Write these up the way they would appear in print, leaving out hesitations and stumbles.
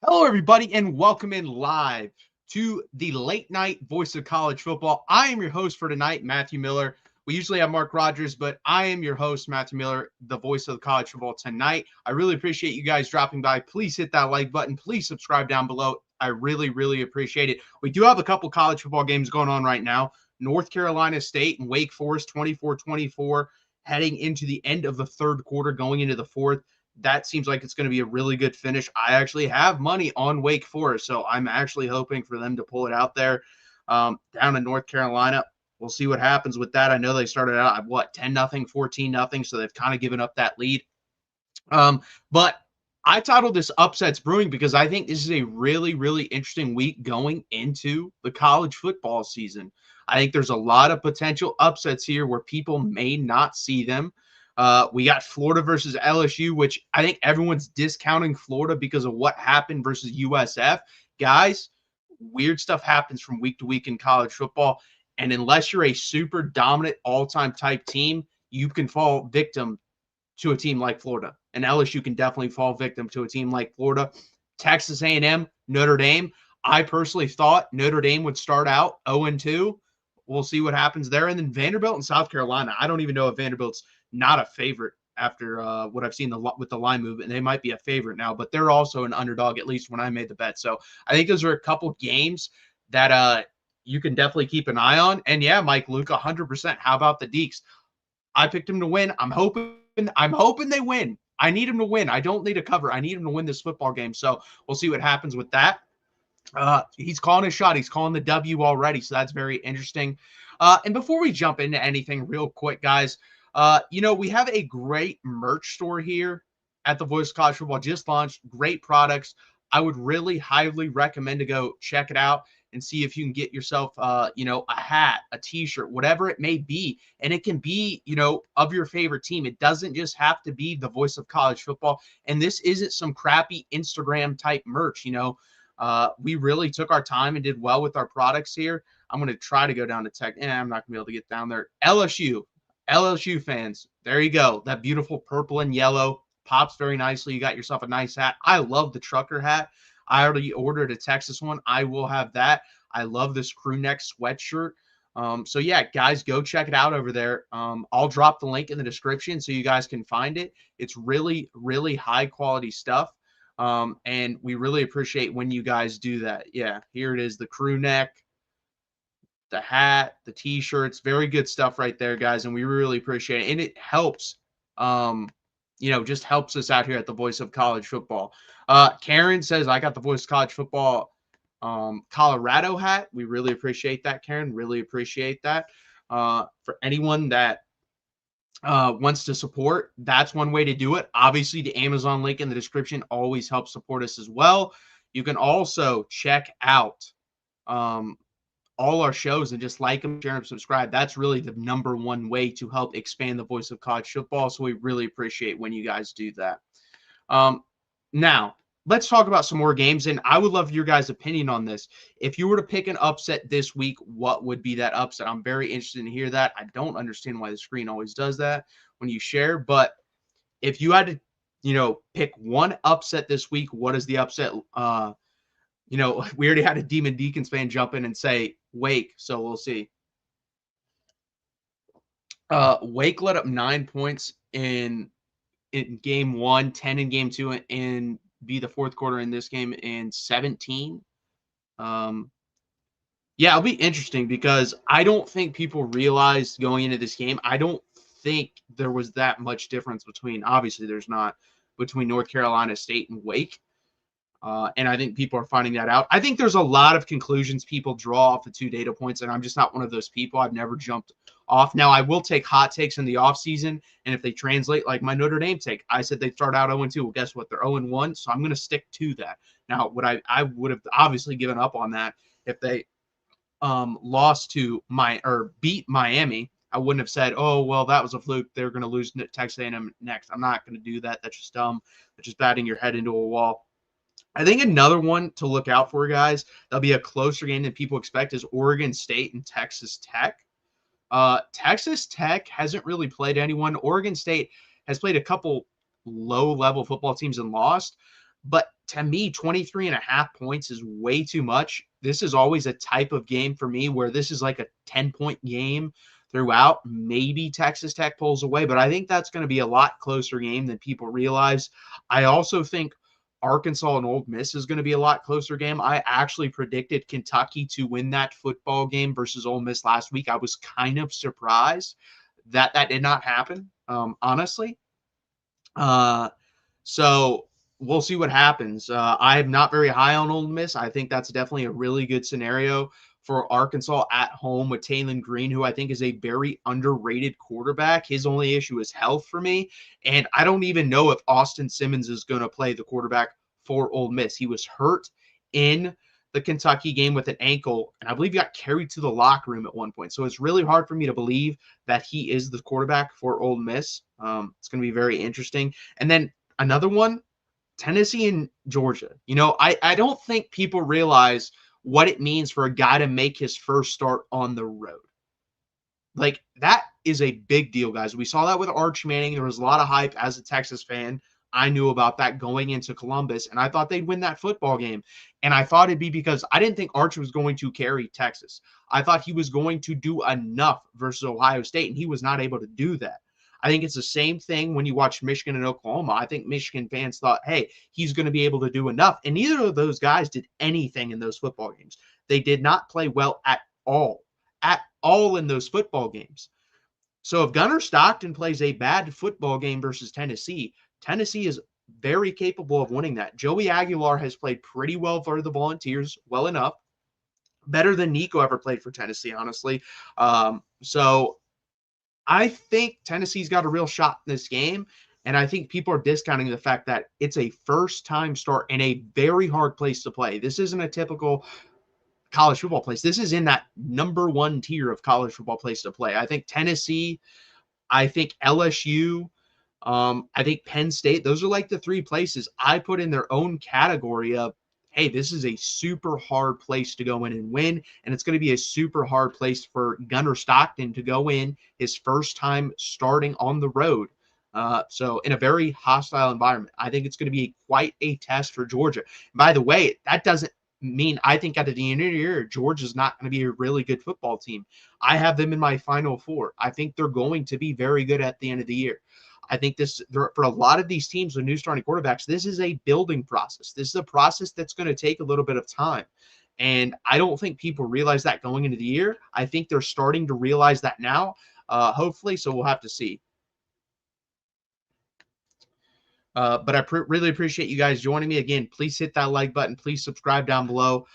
Hello, everybody, and welcome in live to the late night voice of college football. I am your host for tonight, Matthew Miller. We usually have Mark Rogers, but I am your host, Matthew Miller, the voice of college football tonight. I really appreciate you guys dropping by. Please hit that like button. Please subscribe down below. I really appreciate it. We do have a couple college football games going on right now. North Carolina State and Wake Forest 24-24 heading into the end of the third quarter, going into the fourth. That seems like it's going to be a really good finish. I actually have money on Wake Forest, so I'm actually hoping for them to pull it out there down in North Carolina. We'll see what happens with that. I know they started out at 10-0, 14-0, so they've kind of given up that lead. But I titled this Upsets Brewing because I think this is a really interesting week going into the college football season. I think there's a lot of potential upsets here where people may not see them. We got Florida versus LSU, which I think everyone's discounting Florida because of what happened versus USF. Guys, weird stuff happens from week to week in college football. And unless you're a super dominant all-time type team, you can fall victim to a team like Florida. And LSU can definitely fall victim to a team like Florida. Texas A&M, Notre Dame. I personally thought Notre Dame would start out 0-2. We'll see what happens there. And then Vanderbilt and South Carolina. I don't even know if Vanderbilt's not a favorite after what I've seen with the line movement. They might be a favorite now, but they're also an underdog, at least when I made the bet. So I think those are a couple games that you can definitely keep an eye on. And yeah, Mike Luke, 100%. How about the Deeks? I picked him to win. I'm hoping they win. I need him to win. I don't need a cover. I need him to win this football game. So we'll see what happens with that. He's calling his shot. He's calling the W already. So that's very interesting. And before we jump into anything real quick, guys, we have a great merch store here at the Voice of College Football. Just launched. Great products. I would really highly recommend to go check it out and see if you can get yourself, a hat, a T-shirt, whatever it may be. And it can be, of your favorite team. It doesn't just have to be the Voice of College Football. And this isn't some crappy Instagram type merch, We really took our time and did well with our products here. I'm going to try to go down to tech. I'm not going to be able to get down there. LSU fans, there you go. That beautiful purple and yellow pops very nicely. You got yourself a nice hat. I love the trucker hat. I already ordered a Texas one. I will have that. I love this crew neck sweatshirt. So yeah, guys, go check it out over there. I'll drop the link in the description so you guys can find it. It's really high quality stuff. And we really appreciate when you guys do that. Yeah, here it is, the crew neck, the hat, the T-shirts, very good stuff right there, guys. And we really appreciate it. And it helps, just helps us out here at the Voice of College Football. Karen says, I got the Voice of College Football Colorado hat. We really appreciate that, Karen. Really appreciate that. For anyone that wants to support, that's one way to do it. Obviously, the Amazon link in the description always helps support us as well. You can also check out all our shows and just like them, share them, subscribe. That's really the number one way to help expand the Voice of College Football. So we really appreciate when you guys do that. Now, let's talk about some more games, and I would love your guys' opinion on this. If you were to pick an upset this week, what would be that upset? I'm very interested to hear that. I don't understand why the screen always does that when you share, but if you had to, pick one upset this week, what is the upset? We already had a Demon Deacons fan jump in and say Wake, so we'll see. Wake let up 9 points in game 1, 10 in game 2, and be the fourth quarter in this game in 17. It'll be interesting because I don't think people realized going into this game. I don't think there was that much difference obviously there's not, between North Carolina State and Wake. And I think people are finding that out. I think there's a lot of conclusions people draw off the 2 data points, and I'm just not one of those people. I've never jumped off. Now, I will take hot takes in the offseason, and if they translate, like my Notre Dame take, I said they'd start out 0-2. Well, guess what? They're 0-1, so I'm going to stick to that. Now, I would have obviously given up on that if they beat Miami. I wouldn't have said, oh, well, that was a fluke. They're going to lose Texas A&M next. I'm not going to do that. That's just dumb. That's just batting your head into a wall. I think another one to look out for, guys, that'll be a closer game than people expect, is Oregon State and Texas Tech. Texas Tech hasn't really played anyone. Oregon State has played a couple low-level football teams and lost. But to me, 23.5 points is way too much. This is always a type of game for me where this is like a 10-point game throughout. Maybe Texas Tech pulls away, but I think that's going to be a lot closer game than people realize. I also think Arkansas and Ole Miss is going to be a lot closer game. I actually predicted Kentucky to win that football game versus Ole Miss last week. I was kind of surprised that that did not happen, honestly. So we'll see what happens. I'm not very high on Ole Miss. I think that's definitely a really good scenario for Arkansas at home with Taylon Green, who I think is a very underrated quarterback. His only issue is health for me. And I don't even know if Austin Simmons is going to play the quarterback for Ole Miss. He was hurt in the Kentucky game with an ankle, and I believe he got carried to the locker room at one point. So it's really hard for me to believe that he is the quarterback for Ole Miss. It's going to be very interesting. And then another one, Tennessee and Georgia. I don't think people realize what it means for a guy to make his first start on the road. Like, that is a big deal, guys. We saw that with Arch Manning. There was a lot of hype as a Texas fan. I knew about that going into Columbus, and I thought they'd win that football game. And I thought it'd be because I didn't think Arch was going to carry Texas. I thought he was going to do enough versus Ohio State, and he was not able to do that. I think it's the same thing when you watch Michigan and Oklahoma. I think Michigan fans thought, hey, he's going to be able to do enough. And neither of those guys did anything in those football games. They did not play well at all in those football games. So if Gunnar Stockton plays a bad football game versus Tennessee, Tennessee is very capable of winning that. Joey Aguilar has played pretty well for the Volunteers, well enough. Better than Nico ever played for Tennessee, honestly. So I think Tennessee's got a real shot in this game, and I think people are discounting the fact that it's a first-time start in a very hard place to play. This isn't a typical college football place. This is in that number one tier of college football place to play. I think Tennessee, I think LSU, I think Penn State, those are like the three places I put in their own category of, hey, this is a super hard place to go in and win, and it's going to be a super hard place for Gunnar Stockton to go in his first time starting on the road. So in a very hostile environment, I think it's going to be quite a test for Georgia. By the way, that doesn't mean I think at the end of the year, Georgia's not going to be a really good football team. I have them in my Final Four. I think they're going to be very good at the end of the year. I think for a lot of these teams with new starting quarterbacks, this is a building process. This is a process that's going to take a little bit of time. And I don't think people realize that going into the year. I think they're starting to realize that now, hopefully, so we'll have to see. But I really appreciate you guys joining me. Again, please hit that like button. Please subscribe down below.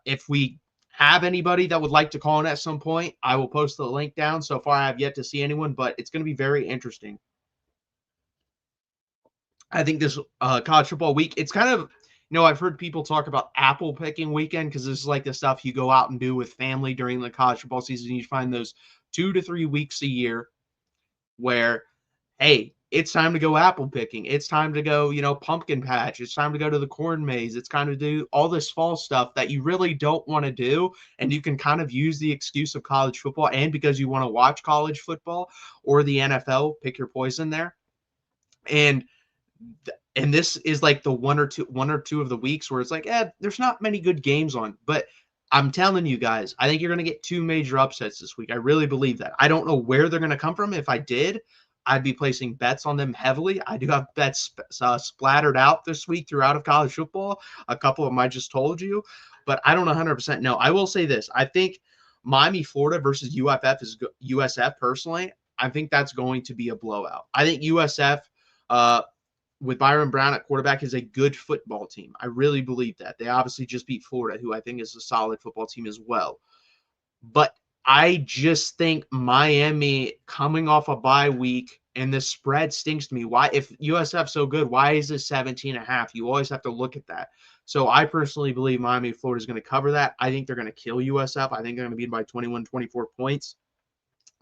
If we have anybody that would like to call in at some point, I will post the link down. So far, I have yet to see anyone, but it's going to be very interesting. I think this college football week, it's kind of, I've heard people talk about apple picking weekend because this is like the stuff you go out and do with family during the college football season. You find those 2 to 3 weeks a year where, hey, it's time to go apple picking. It's time to go, pumpkin patch. It's time to go to the corn maze. It's time to do all this fall stuff that you really don't want to do. And you can kind of use the excuse of college football and because you want to watch college football or the NFL, pick your poison there. And this is like the one or two of the weeks where it's like, there's not many good games on. But I'm telling you guys, I think you're going to get 2 major upsets this week. I really believe that. I don't know where they're going to come from. If I did, I'd be placing bets on them heavily. I do have bets splattered out this week throughout of college football. A couple of them I just told you, but I don't 100% know. I will say this. I think Miami, Florida versus USF personally, I think that's going to be a blowout. I think USF with Byron Brown at quarterback is a good football team. I really believe that. They obviously just beat Florida, who I think is a solid football team as well. But I just think Miami coming off a bye week and the spread stinks to me. Why, if USF's so good, why is it 17.5? You always have to look at that. So I personally believe Miami, Florida is going to cover that. I think they're going to kill USF. I think they're going to beat by 21, 24 points.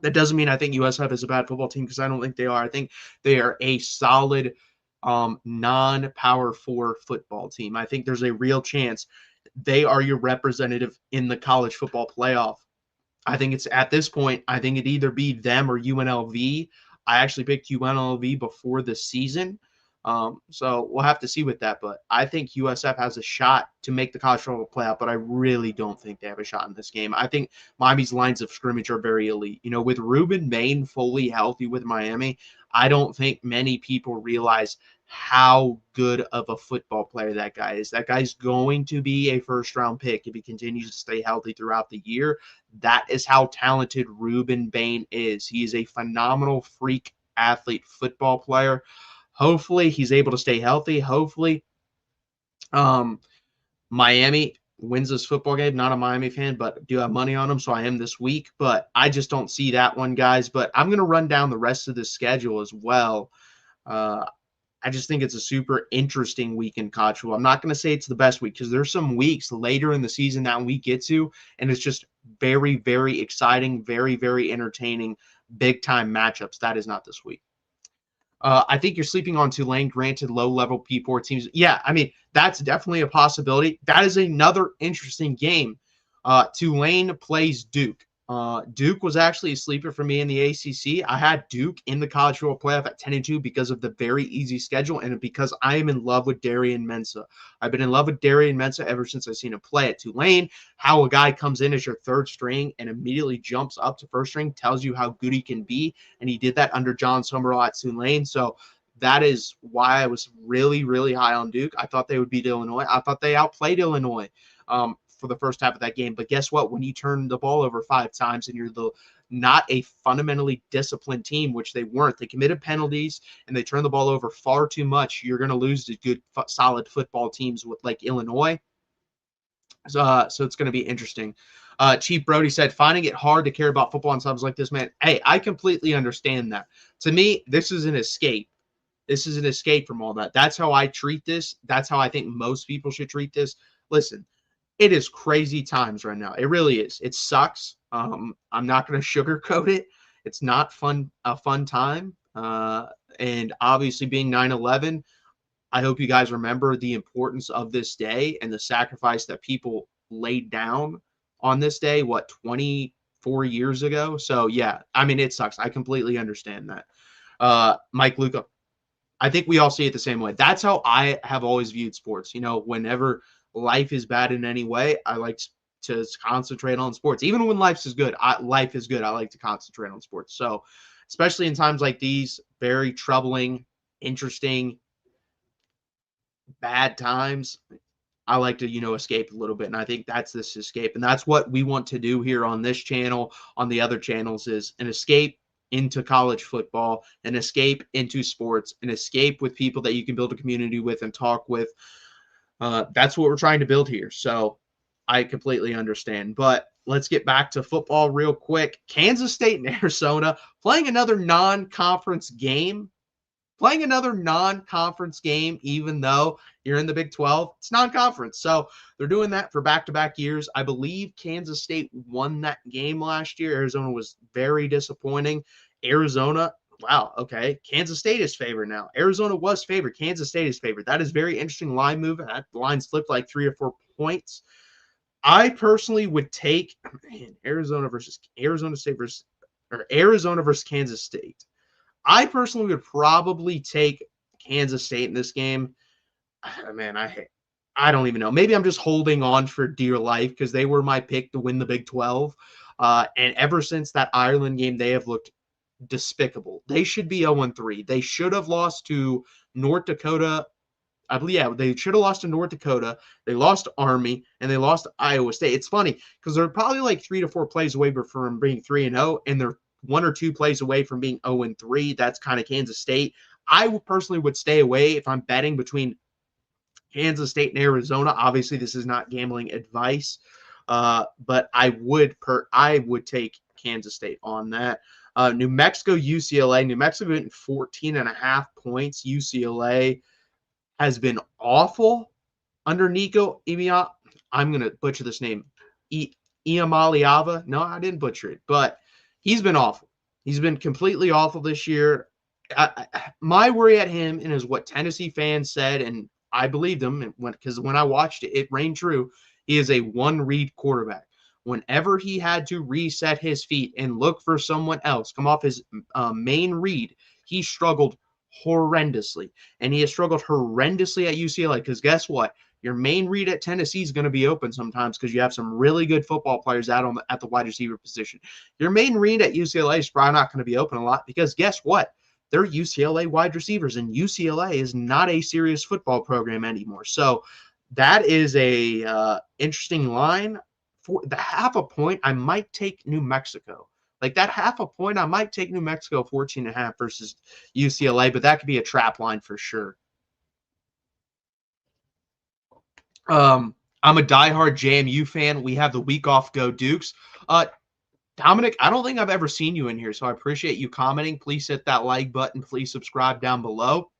That doesn't mean I think USF is a bad football team because I don't think they are. I think they are a solid non-Power 4 football team. I think there's a real chance they are your representative in the college football playoff. I think it's at this point, I think it'd either be them or UNLV. I actually picked UNLV before the season. So we'll have to see with that. But I think USF has a shot to make the college football playoff, but I really don't think they have a shot in this game. I think Miami's lines of scrimmage are very elite. With Ruben Bain fully healthy with Miami, I don't think many people realize how good of a football player that guy is. That guy's going to be a first-round pick if he continues to stay healthy throughout the year. That is how talented Ruben Bain is. He is a phenomenal freak athlete football player. Hopefully he's able to stay healthy. Hopefully Miami wins this football game. Not a Miami fan, but do have money on them, so I am this week. But I just don't see that one, guys. But I'm going to run down the rest of the schedule as well. I just think it's a super interesting week in college football. I'm not going to say it's the best week because there's some weeks later in the season that we get to, and it's just very, very exciting, very, very entertaining, big-time matchups. That is not this week. I think you're sleeping on Tulane, granted low-level P4 teams. Yeah, I mean, that's definitely a possibility. That is another interesting game. Tulane plays Duke. Duke was actually a sleeper for me in the ACC. I had Duke in the college football playoff at 10-2 because of the very easy schedule and because I am in love with Darian Mensah. I've been in love with Darian Mensah ever since I've seen him play at Tulane. How a guy comes in as your third string and immediately jumps up to first string tells you how good he can be, and he did that under John Summerall at Tulane. So that is why I was really, really high on Duke. I thought they would beat Illinois. I thought they outplayed Illinois. For the first half of that game. But guess what? When you turn the ball over 5 times and you're not a fundamentally disciplined team, which they weren't, they committed penalties and they turned the ball over far too much, you're going to lose to good, solid football teams with like Illinois. So it's going to be interesting. Chief Brody said, finding it hard to care about football on times like this, man. Hey, I completely understand that. To me, this is an escape. This is an escape from all that. That's how I treat this. That's how I think most people should treat this. Listen, it is crazy times right now. It really is. It sucks. I'm not going to sugarcoat it. It's not a fun time. And obviously being 9/11, I hope you guys remember the importance of this day and the sacrifice that people laid down on this day, 24 years ago? So, yeah, I mean, it sucks. I completely understand that. Mike Luca, I think we all see it the same way. That's how I have always viewed sports. Whenever life is bad in any way, I like to concentrate on sports. Even when life is good, I like to concentrate on sports. So, especially in times like these, very troubling, interesting, bad times, I like to, escape a little bit. And I think that's this escape. And that's what we want to do here on this channel, on the other channels, is an escape into college football, an escape into sports, an escape with people that you can build a community with and talk with. That's what we're trying to build here. So I completely understand. But let's get back to football real quick. Kansas State and Arizona playing another non-conference game. Even though you're in the Big 12. It's non-conference. So they're doing that for back-to-back years. I believe Kansas State won that game last year. Arizona was very disappointing. Arizona, wow, okay. Kansas State is favored now. Arizona was favored. Kansas State is favored. That is very interesting line move. That line's flipped like 3 or 4 points. I personally would take Arizona versus Kansas State. I personally would probably take Kansas State in this game. Man, I don't even know. Maybe I'm just holding on for dear life because they were my pick to win the Big 12. And ever since that Ireland game, they have looked despicable. They should be 0-3. They should have lost to North Dakota. I believe, yeah, they should have lost to North Dakota. They lost to Army, and they lost to Iowa State. It's funny because they're probably like 3 to 4 plays away from being 3-0, and they're 1 or 2 plays away from being 0-3. That's kind of Kansas State. I personally would stay away if I'm betting between Kansas State and Arizona. Obviously, this is not gambling advice, but I would take Kansas State on that. New Mexico, UCLA. New Mexico getting 14.5 points. UCLA has been awful under Nico Imia. I'm going to butcher this name. Iamaliava. No, I didn't butcher it, but he's been awful. He's been completely awful this year. My worry at him, and is what Tennessee fans said, and I believed them because when I watched it, it rang true. He is a one-read quarterback. Whenever he had to reset his feet and look for someone else, come off his main read, he struggled horrendously. And he has struggled horrendously at UCLA because guess what? Your main read at Tennessee is going to be open sometimes because you have some really good football players out at the wide receiver position. Your main read at UCLA is probably not going to be open a lot because guess what? They're UCLA wide receivers, and UCLA is not a serious football program anymore. So that is a interesting line. For the half a point, I might take New Mexico. Like that half a point, I might take New Mexico 14.5 versus UCLA, but that could be a trap line for sure. I'm a diehard JMU fan. We have the week off. Go Dukes. Dominic, I don't think I've ever seen you in here, so I appreciate you commenting. Please hit that like button. Please subscribe down below.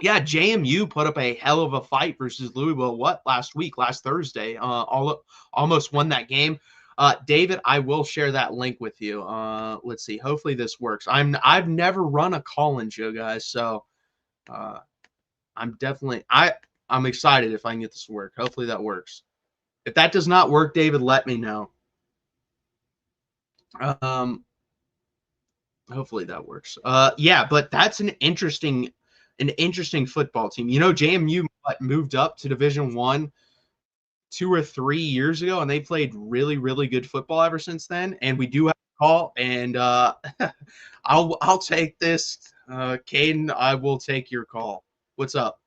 Yeah, JMU put up a hell of a fight versus Louisville. Last Thursday? Almost won that game. David, I will share that link with you. Let's see. Hopefully this works. I've never run a call-in show, guys, so I'm excited if I can get this to work. Hopefully that works. If that does not work, David, let me know. Hopefully that works. Yeah, but that's an interesting football team. You know, JMU moved up to Division I 2 or 3 years ago, and they played really, really good football ever since then. And we do have a call, and I'll take this. Caden, I will take your call. What's up?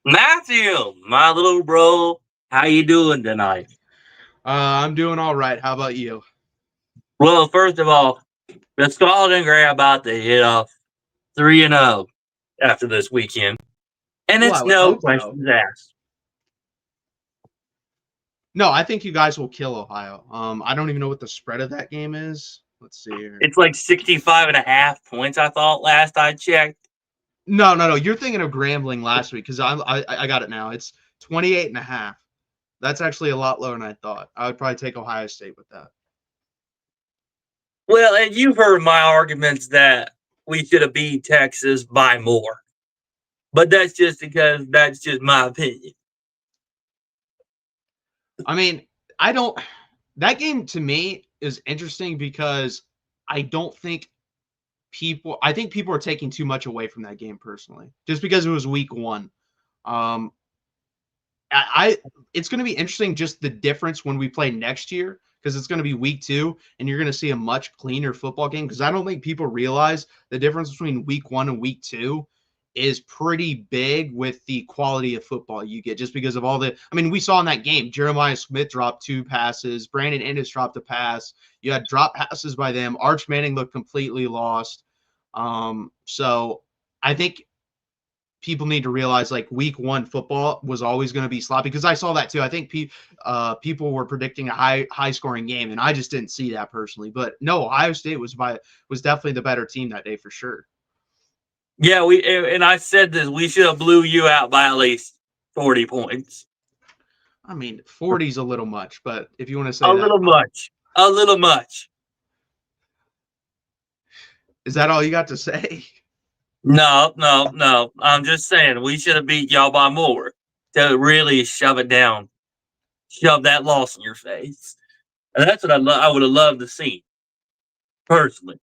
Matthew, my little bro, how you doing tonight? I'm doing all right. How about you? Well, first of all, the Scarlet and Gray are about to hit off 3-0 after this weekend. And Well, it's I would no hope so. questions asked. No, I think you guys will kill Ohio. I don't even know what the spread of that game is. Let's see here. It's like 65.5 points, I thought, last I checked. No. You're thinking of Grambling last week because I got it now. It's 28.5. That's actually a lot lower than I thought. I would probably take Ohio State with that. Well, and you've heard my arguments that we should have beat Texas by more. But that's just because that's just my opinion. I mean, that game to me is interesting because I think people are taking too much away from that game personally, just because it was week 1. It's going to be interesting just the difference when we play next year because it's going to be week 2 and you're going to see a much cleaner football game because I don't think people realize the difference between week 1 and week 2 is pretty big with the quality of football you get just because of all we saw in that game, Jeremiah Smith dropped 2 passes. Brandon Ennis dropped a pass. You had drop passes by them. Arch Manning looked completely lost. So I think people need to realize like week 1 football was always going to be sloppy because I saw that too. I think people were predicting a high scoring game and I just didn't see that personally. But no, Ohio State was definitely the better team that day for sure. Yeah, I said this, we should have blew you out by at least 40 points. 40 is a little much, but if you want to say a little much. Is that all you got to say? No. I'm just saying we should have beat y'all by more to really shove it down, shove that loss in your face, and that's what I would have loved to see personally.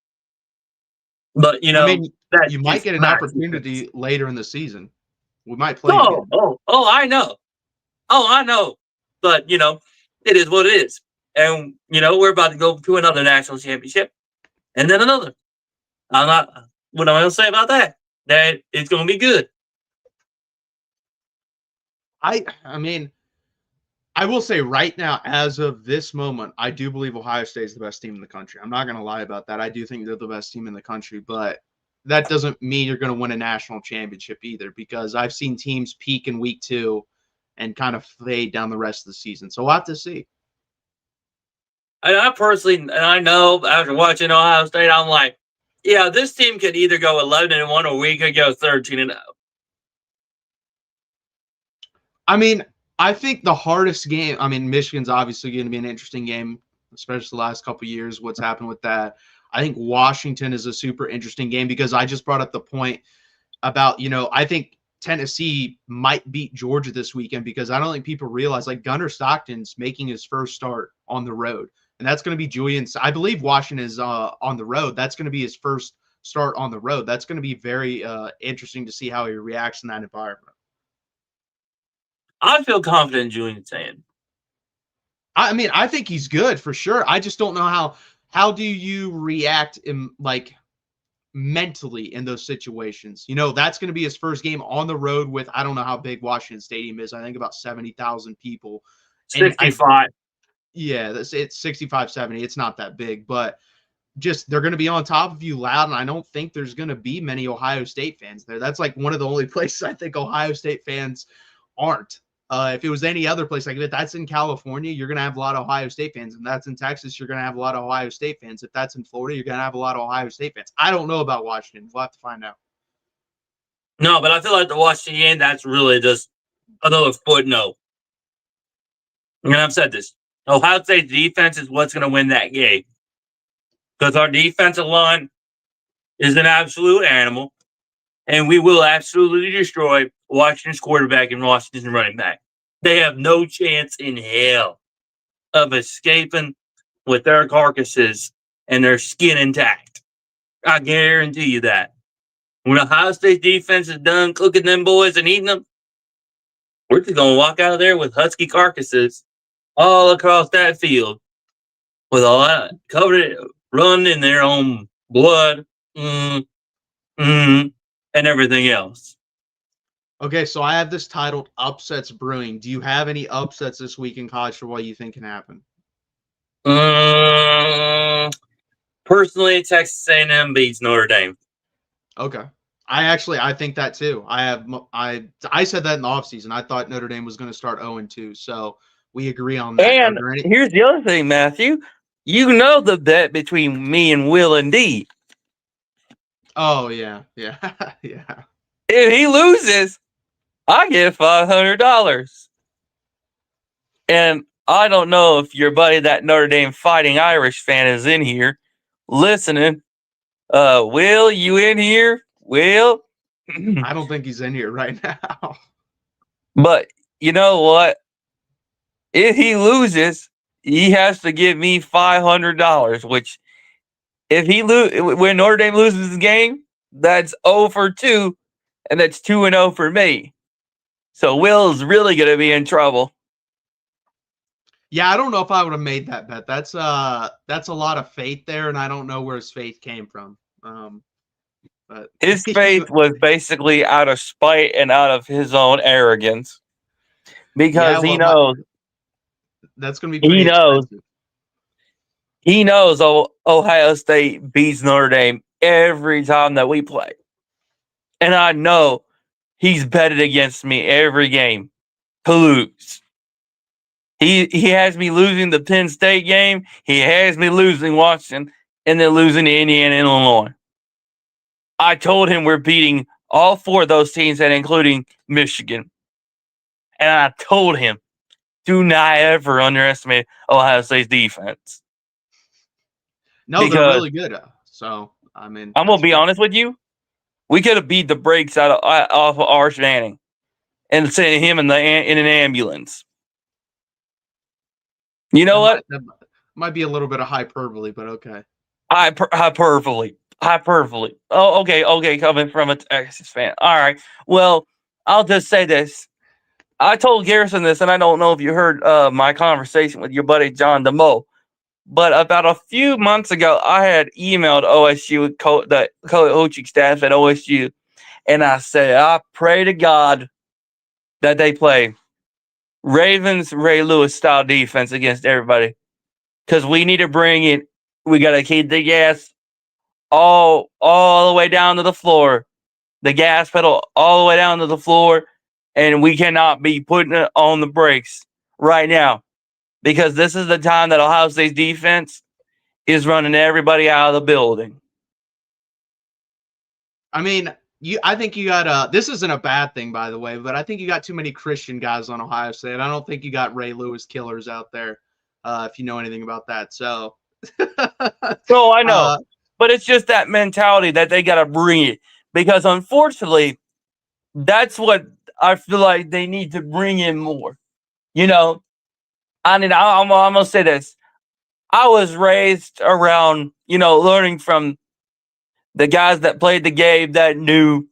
But you might get an opportunity later in the season. We might play. I know. But it is what it is, and we're about to go to another national championship, and then another. What am I going to say about that? That it's going to be good. I will say right now, as of this moment, I do believe Ohio State is the best team in the country. I'm not going to lie about that. I do think they're the best team in the country, but that doesn't mean you're going to win a national championship either because I've seen teams peak in week 2 and kind of fade down the rest of the season. So we'll have to see. I personally, and I know after watching Ohio State, I'm like, yeah, this team could either go 11-1 or we could go 13-0. I think the hardest game, Michigan's obviously going to be an interesting game, especially the last couple of years, what's happened with that. I think Washington is a super interesting game because I just brought up the point about, I think Tennessee might beat Georgia this weekend because I don't think people realize like Gunnar Stockton's making his first start on the road. And that's going to be Julian. I believe Washington is on the road. That's going to be his first start on the road. That's going to be very interesting to see how he reacts in that environment. I feel confident in Julian saying. I mean, I think he's good for sure. I just don't know how do you react in like mentally in those situations. That's going to be his first game on the road with, I don't know how big Washington Stadium is. I think about 70,000 people. And 65. it's 65, 70. It's not that big, but just they're going to be on top of you loud. And I don't think there's going to be many Ohio State fans there. That's like one of the only places I think Ohio State fans aren't. If it was any other place, like if that's in California, you're going to have a lot of Ohio State fans. If that's in Texas, you're going to have a lot of Ohio State fans. If that's in Florida, you're going to have a lot of Ohio State fans. I don't know about Washington. We'll have to find out. No, but I feel like the Washington game, that's really just another footnote. And I've said this. Ohio State's defense is what's going to win that game. Because our defensive line is an absolute animal. And we will absolutely destroy Washington's quarterback and Washington's running back. They have no chance in hell of escaping with their carcasses and their skin intact. I guarantee you that. When Ohio State defense is done cooking them boys and eating them, we're just going to walk out of there with husky carcasses all across that field with all that covered, run in their own blood. And everything else. Okay, so I have this titled Upsets Brewing. Do you have any upsets this week in college football you think can happen? Personally, Texas A&M beats Notre Dame. Okay. I think that too. I said that in the offseason. I thought Notre Dame was going to start 0-2, so we agree on that. And here's the other thing, Matthew. You know the bet between me and Will and D. Oh, yeah. Yeah. If he loses, I get $500. And I don't know if your buddy, that Notre Dame Fighting Irish fan, is in here listening. Will, you in here? Will? I don't think he's in here right now. But you know what? If he loses, he has to give me $500, which if when Notre Dame loses the game, that's 0-2, and that's 2-0 for me. So Will's really going to be in trouble. Yeah, I don't know if I would have made that bet. That's a lot of faith there, and I don't know where his faith came from. But his faith was basically out of spite and out of his own arrogance, because he knows that's going to be pretty expensive. He knows Ohio State beats Notre Dame every time that we play. And I know he's betted against me every game to lose. He has me losing the Penn State game. He has me losing Washington and then losing to Indiana and Illinois. I told him we're beating all four of those teams, and including Michigan. And I told him, do not ever underestimate Ohio State's defense. No, they're really good. So, I mean, I'm going to be honest with you. We could have beat the brakes off of Arch Manning and sent him in an ambulance. You know what? That might be a little bit of hyperbole, but okay. Hyperbole. Oh, okay. Coming from a Texas fan. All right. Well, I'll just say this. I told Garrison this, and I don't know if you heard my conversation with your buddy John DeMoe, but about a few months ago, I had emailed OSU, the coaching staff at OSU, and I said, I pray to God that they play Ravens, Ray Lewis style defense against everybody, because we need to bring it. We got to keep the gas all the way down to the floor, the gas pedal all the way down to the floor, and we cannot be putting it on the brakes right now, because this is the time that Ohio State's defense is running everybody out of the building. I mean, I think you got this isn't a bad thing, by the way, but I think you got too many Christian guys on Ohio State. I don't think you got Ray Lewis killers out there, if you know anything about that. So, so I know, but it's just that mentality that they got to bring it, because unfortunately, that's what I feel like they need to bring in more. You know, I mean, I'm going to say this. I was raised around, learning from The guys that played the game that knew,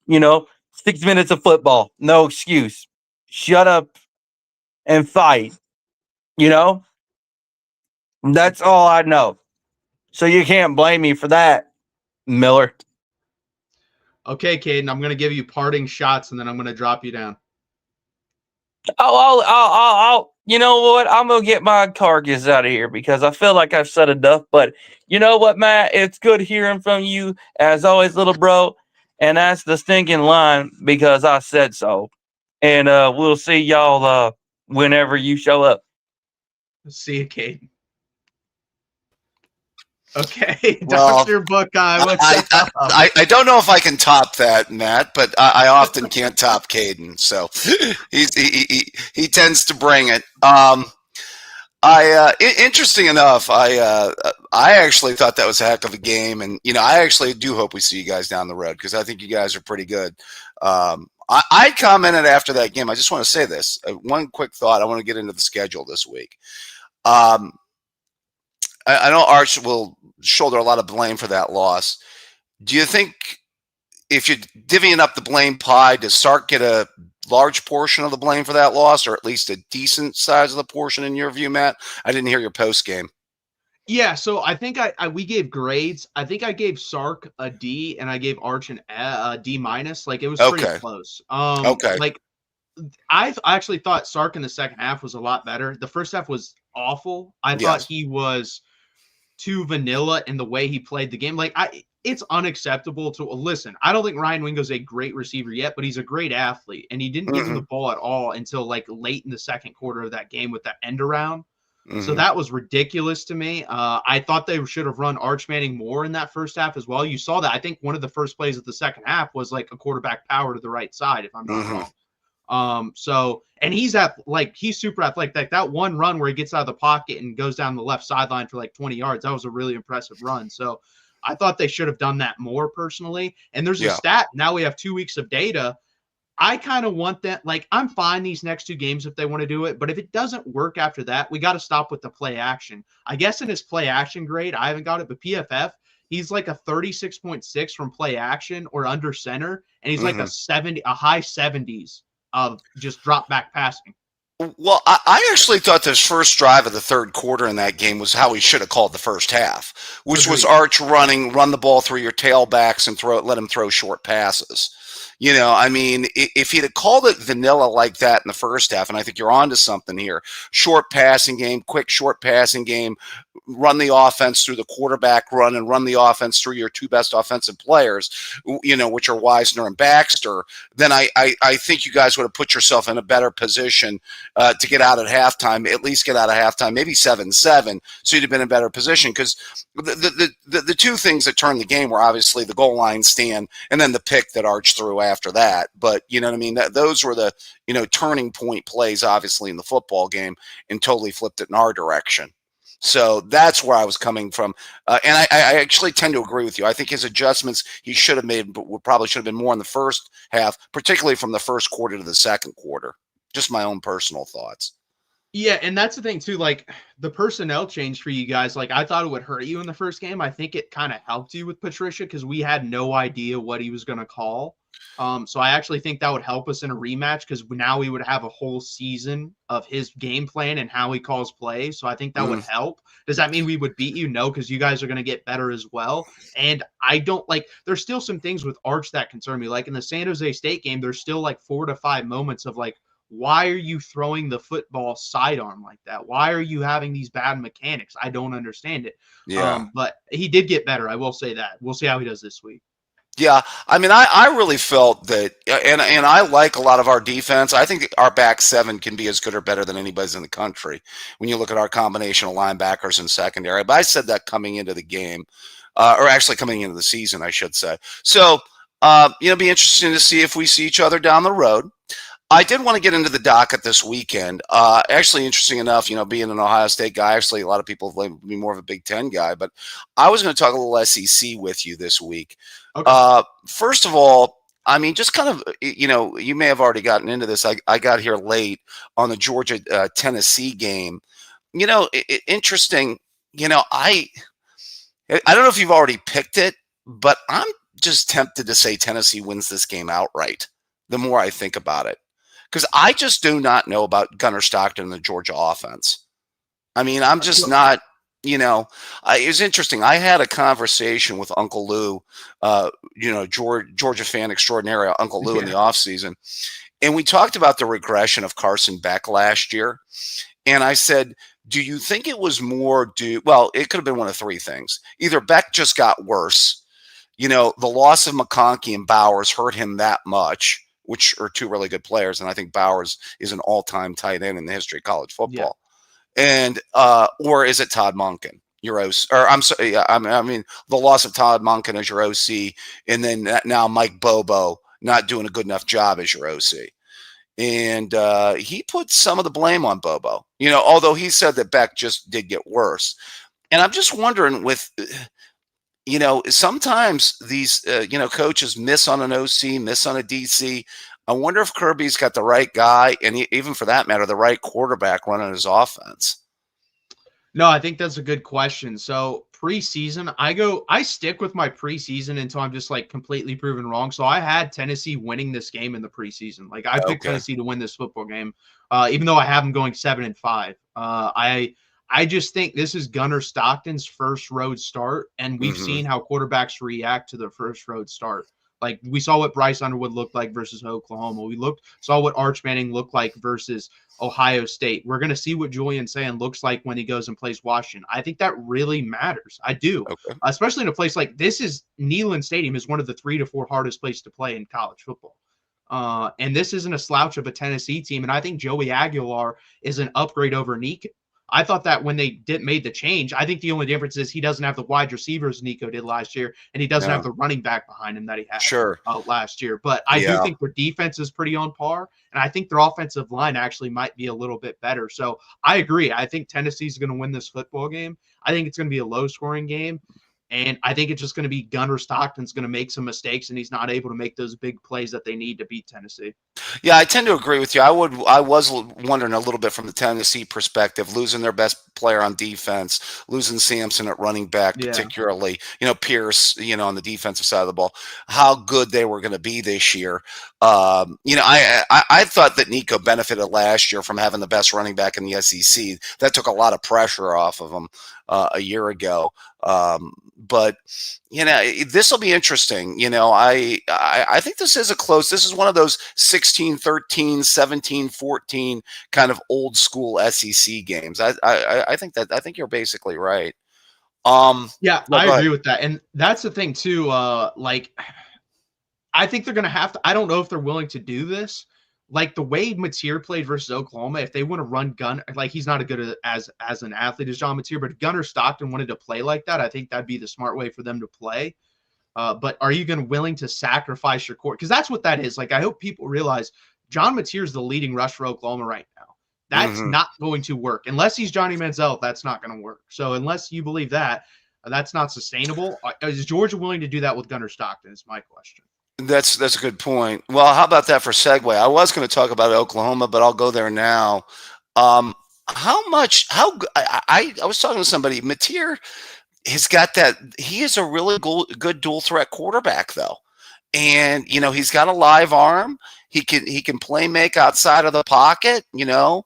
6 minutes of football, no excuse. Shut up and fight. That's all I know. So you can't blame me for that, Miller. Okay, Caden, I'm going to give you parting shots, and then I'm going to drop you down. You know what? I'm gonna get my carcass out of here because I feel like I've said enough. But you know what, Matt? It's good hearing from you as always, little bro. And that's the stinking line because I said so. And we'll see y'all whenever you show up. See you, Caden. Okay, Well, Dr. Buckeye, what's up? I don't know if I can top that, Matt, but I often can't top Caden, so he tends to bring it. Interesting enough, I actually thought that was a heck of a game, and I actually do hope we see you guys down the road because I think you guys are pretty good. I commented after that game. I just want to say this one quick thought. I want to get into the schedule this week. I know Arch will shoulder a lot of blame for that loss. Do you think if you're divvying up the blame pie, does Sark get a large portion of the blame for that loss, or at least a decent size of the portion in your view, Matt? I didn't hear your post game. Yeah, so I think we gave grades. I think I gave Sark a D and I gave Arch a D minus. Like it was pretty close. Okay. Like I actually thought Sark in the second half was a lot better. The first half was awful. I thought he was too vanilla in the way he played the game. Like it's unacceptable to listen. I don't think Ryan Wingo's a great receiver yet, but he's a great athlete, and he didn't give him the ball at all until like late in the second quarter of that game with that end around. So that was ridiculous to me. I thought they should have run Arch Manning more in that first half as well. You saw that. I think one of the first plays of the second half was like a quarterback power to the right side, if I'm not wrong. And he's super athletic. Like that one run where he gets out of the pocket and goes down the left sideline for like 20 yards. That was a really impressive run. So I thought they should have done that more personally. And there's a stat. Now we have 2 weeks of data. I kind of want that. Like, I'm fine these next 2 games if they want to do it. But if it doesn't work after that, we got to stop with the play action. I guess in his play action grade, I haven't got it, but PFF, he's like a 36.6 from play action or under center. And he's like a high 70s of just drop back passing. Well, I actually thought this first drive of the third quarter in that game was how he should have called the first half, which was Arch run the ball through your tailbacks and let him throw short passes. I mean, if he'd have called it vanilla like that in the first half, and I think you're onto something here, quick short passing game, run the offense through the quarterback run and run the offense through your 2 best offensive players, which are Wisner and Baxter, then I think you guys would have put yourself in a better position to get out at halftime, at least get out of halftime, maybe 7-7, so you'd have been in a better position because the 2 things that turned the game were obviously the goal line stand and then the pick that Arch threw after that. But you know what I mean? Those were the turning point plays, obviously, in the football game, and totally flipped it in our direction. So that's where I was coming from. And I actually tend to agree with you. I think his adjustments he should have made, but probably should have been more in the first half, particularly from the first quarter to the second quarter. Just my own personal thoughts. Yeah, and that's the thing too, like the personnel change for you guys, like I thought it would hurt you in the first game. I think it kind of helped you with Patricia because we had no idea what he was going to call. So I actually think that would help us in a rematch because now we would have a whole season of his game plan and how he calls plays. So I think that would help. Does that mean we would beat you? No, because you guys are going to get better as well. And I don't there's still some things with Arch that concern me. Like in the San Jose State game, there's still like 4 to 5 moments of like, why are you throwing the football sidearm like that? Why are you having these bad mechanics? I don't understand it. Yeah. But he did get better. I will say that. We'll see how he does this week. Yeah, I mean, I really felt that, and I like a lot of our defense. I think our back 7 can be as good or better than anybody's in the country when you look at our combination of linebackers and secondary. But I said that coming into the game, or actually coming into the season, I should say. So, be interesting to see if we see each other down the road. I did want to get into the docket this weekend. Actually, interesting enough, being an Ohio State guy, actually a lot of people label me more of a Big Ten guy, but I was going to talk a little SEC with you this week. Okay. First of all, I mean, just kind of, you may have already gotten into this. I got here late on the Georgia-Tennessee game. Interesting. I don't know if you've already picked it, but I'm just tempted to say Tennessee wins this game outright. The more I think about it, because I just do not know about Gunnar Stockton and the Georgia offense. I mean, I'm just not. It was interesting. I had a conversation with Uncle Lou, Georgia fan extraordinary, Uncle Lou in the offseason. And we talked about the regression of Carson Beck last year. And I said, do you think it was more due? Well, it could have been one of three things. Either Beck just got worse. The loss of McConkey and Bowers hurt him that much, which are two really good players. And I think Bowers is an all-time tight end in the history of college football. And or is it Todd Monken, your OC? Or I'm sorry, I mean the loss of Todd Monken as your OC, and then now Mike Bobo not doing a good enough job as your OC. And he put some of the blame on Bobo, although he said that Beck just did get worse. And I'm just wondering sometimes these, coaches miss on an OC, miss on a DC. I wonder if Kirby's got the right guy, and even for that matter, the right quarterback running his offense. No, I think that's a good question. So preseason, I stick with my preseason until I'm just like completely proven wrong. So I had Tennessee winning this game in the preseason. Like I picked Tennessee to win this football game, even though I have them going 7-5. I just think this is Gunnar Stockton's first road start, and we've seen how quarterbacks react to their first road start. Like we saw what Bryce Underwood looked like versus Oklahoma. Saw what Arch Manning looked like versus Ohio State. We're going to see what Julian Sand looks like when he goes and plays Washington. I think that really matters. I do, especially in a place like this. Neyland Stadium is one of the 3 to 4 hardest places to play in college football. And this isn't a slouch of a Tennessee team. And I think Joey Aguilar is an upgrade over Nico. I thought that when they made the change, I think the only difference is he doesn't have the wide receivers Nico did last year, and he doesn't have the running back behind him that he had last year. But I do think their defense is pretty on par, and I think their offensive line actually might be a little bit better. So I agree. I think Tennessee's going to win this football game. I think it's going to be a low-scoring game. And I think it's just going to be Gunnar Stockton's going to make some mistakes, and he's not able to make those big plays that they need to beat Tennessee. Yeah, I tend to agree with you. I was wondering a little bit from the Tennessee perspective, losing their best player on defense, losing Sampson at running back, particularly, Pierce, on the defensive side of the ball, how good they were going to be this year. I thought that Nico benefited last year from having the best running back in the SEC. That took a lot of pressure off of him a year ago. But this will be interesting. I think this is this is one of those 16-13, 17-14 kind of old school SEC games. I think you're basically right. I agree with that. And that's the thing too. I think they're going to have to, I don't know if they're willing to do this. Like the way Mateer played versus Oklahoma, if they want to run gun, like he's not as good as an athlete as John Mateer, but if Gunnar Stockton wanted to play like that, I think that'd be the smart way for them to play. But are you willing to sacrifice your core? Because that's what that is. Like, I hope people realize John Mateer is the leading rush for Oklahoma right now. That's not going to work. Unless he's Johnny Manziel, that's not going to work. So unless you believe that, that's not sustainable. Is Georgia willing to do that with Gunnar Stockton is my question. That's a good point. Well, how about that for segue? I was going to talk about Oklahoma, but I'll go there now. I was talking to somebody, Mateer has got that. He is a really good dual threat quarterback though. And, he's got a live arm. He can play make outside of the pocket, we'll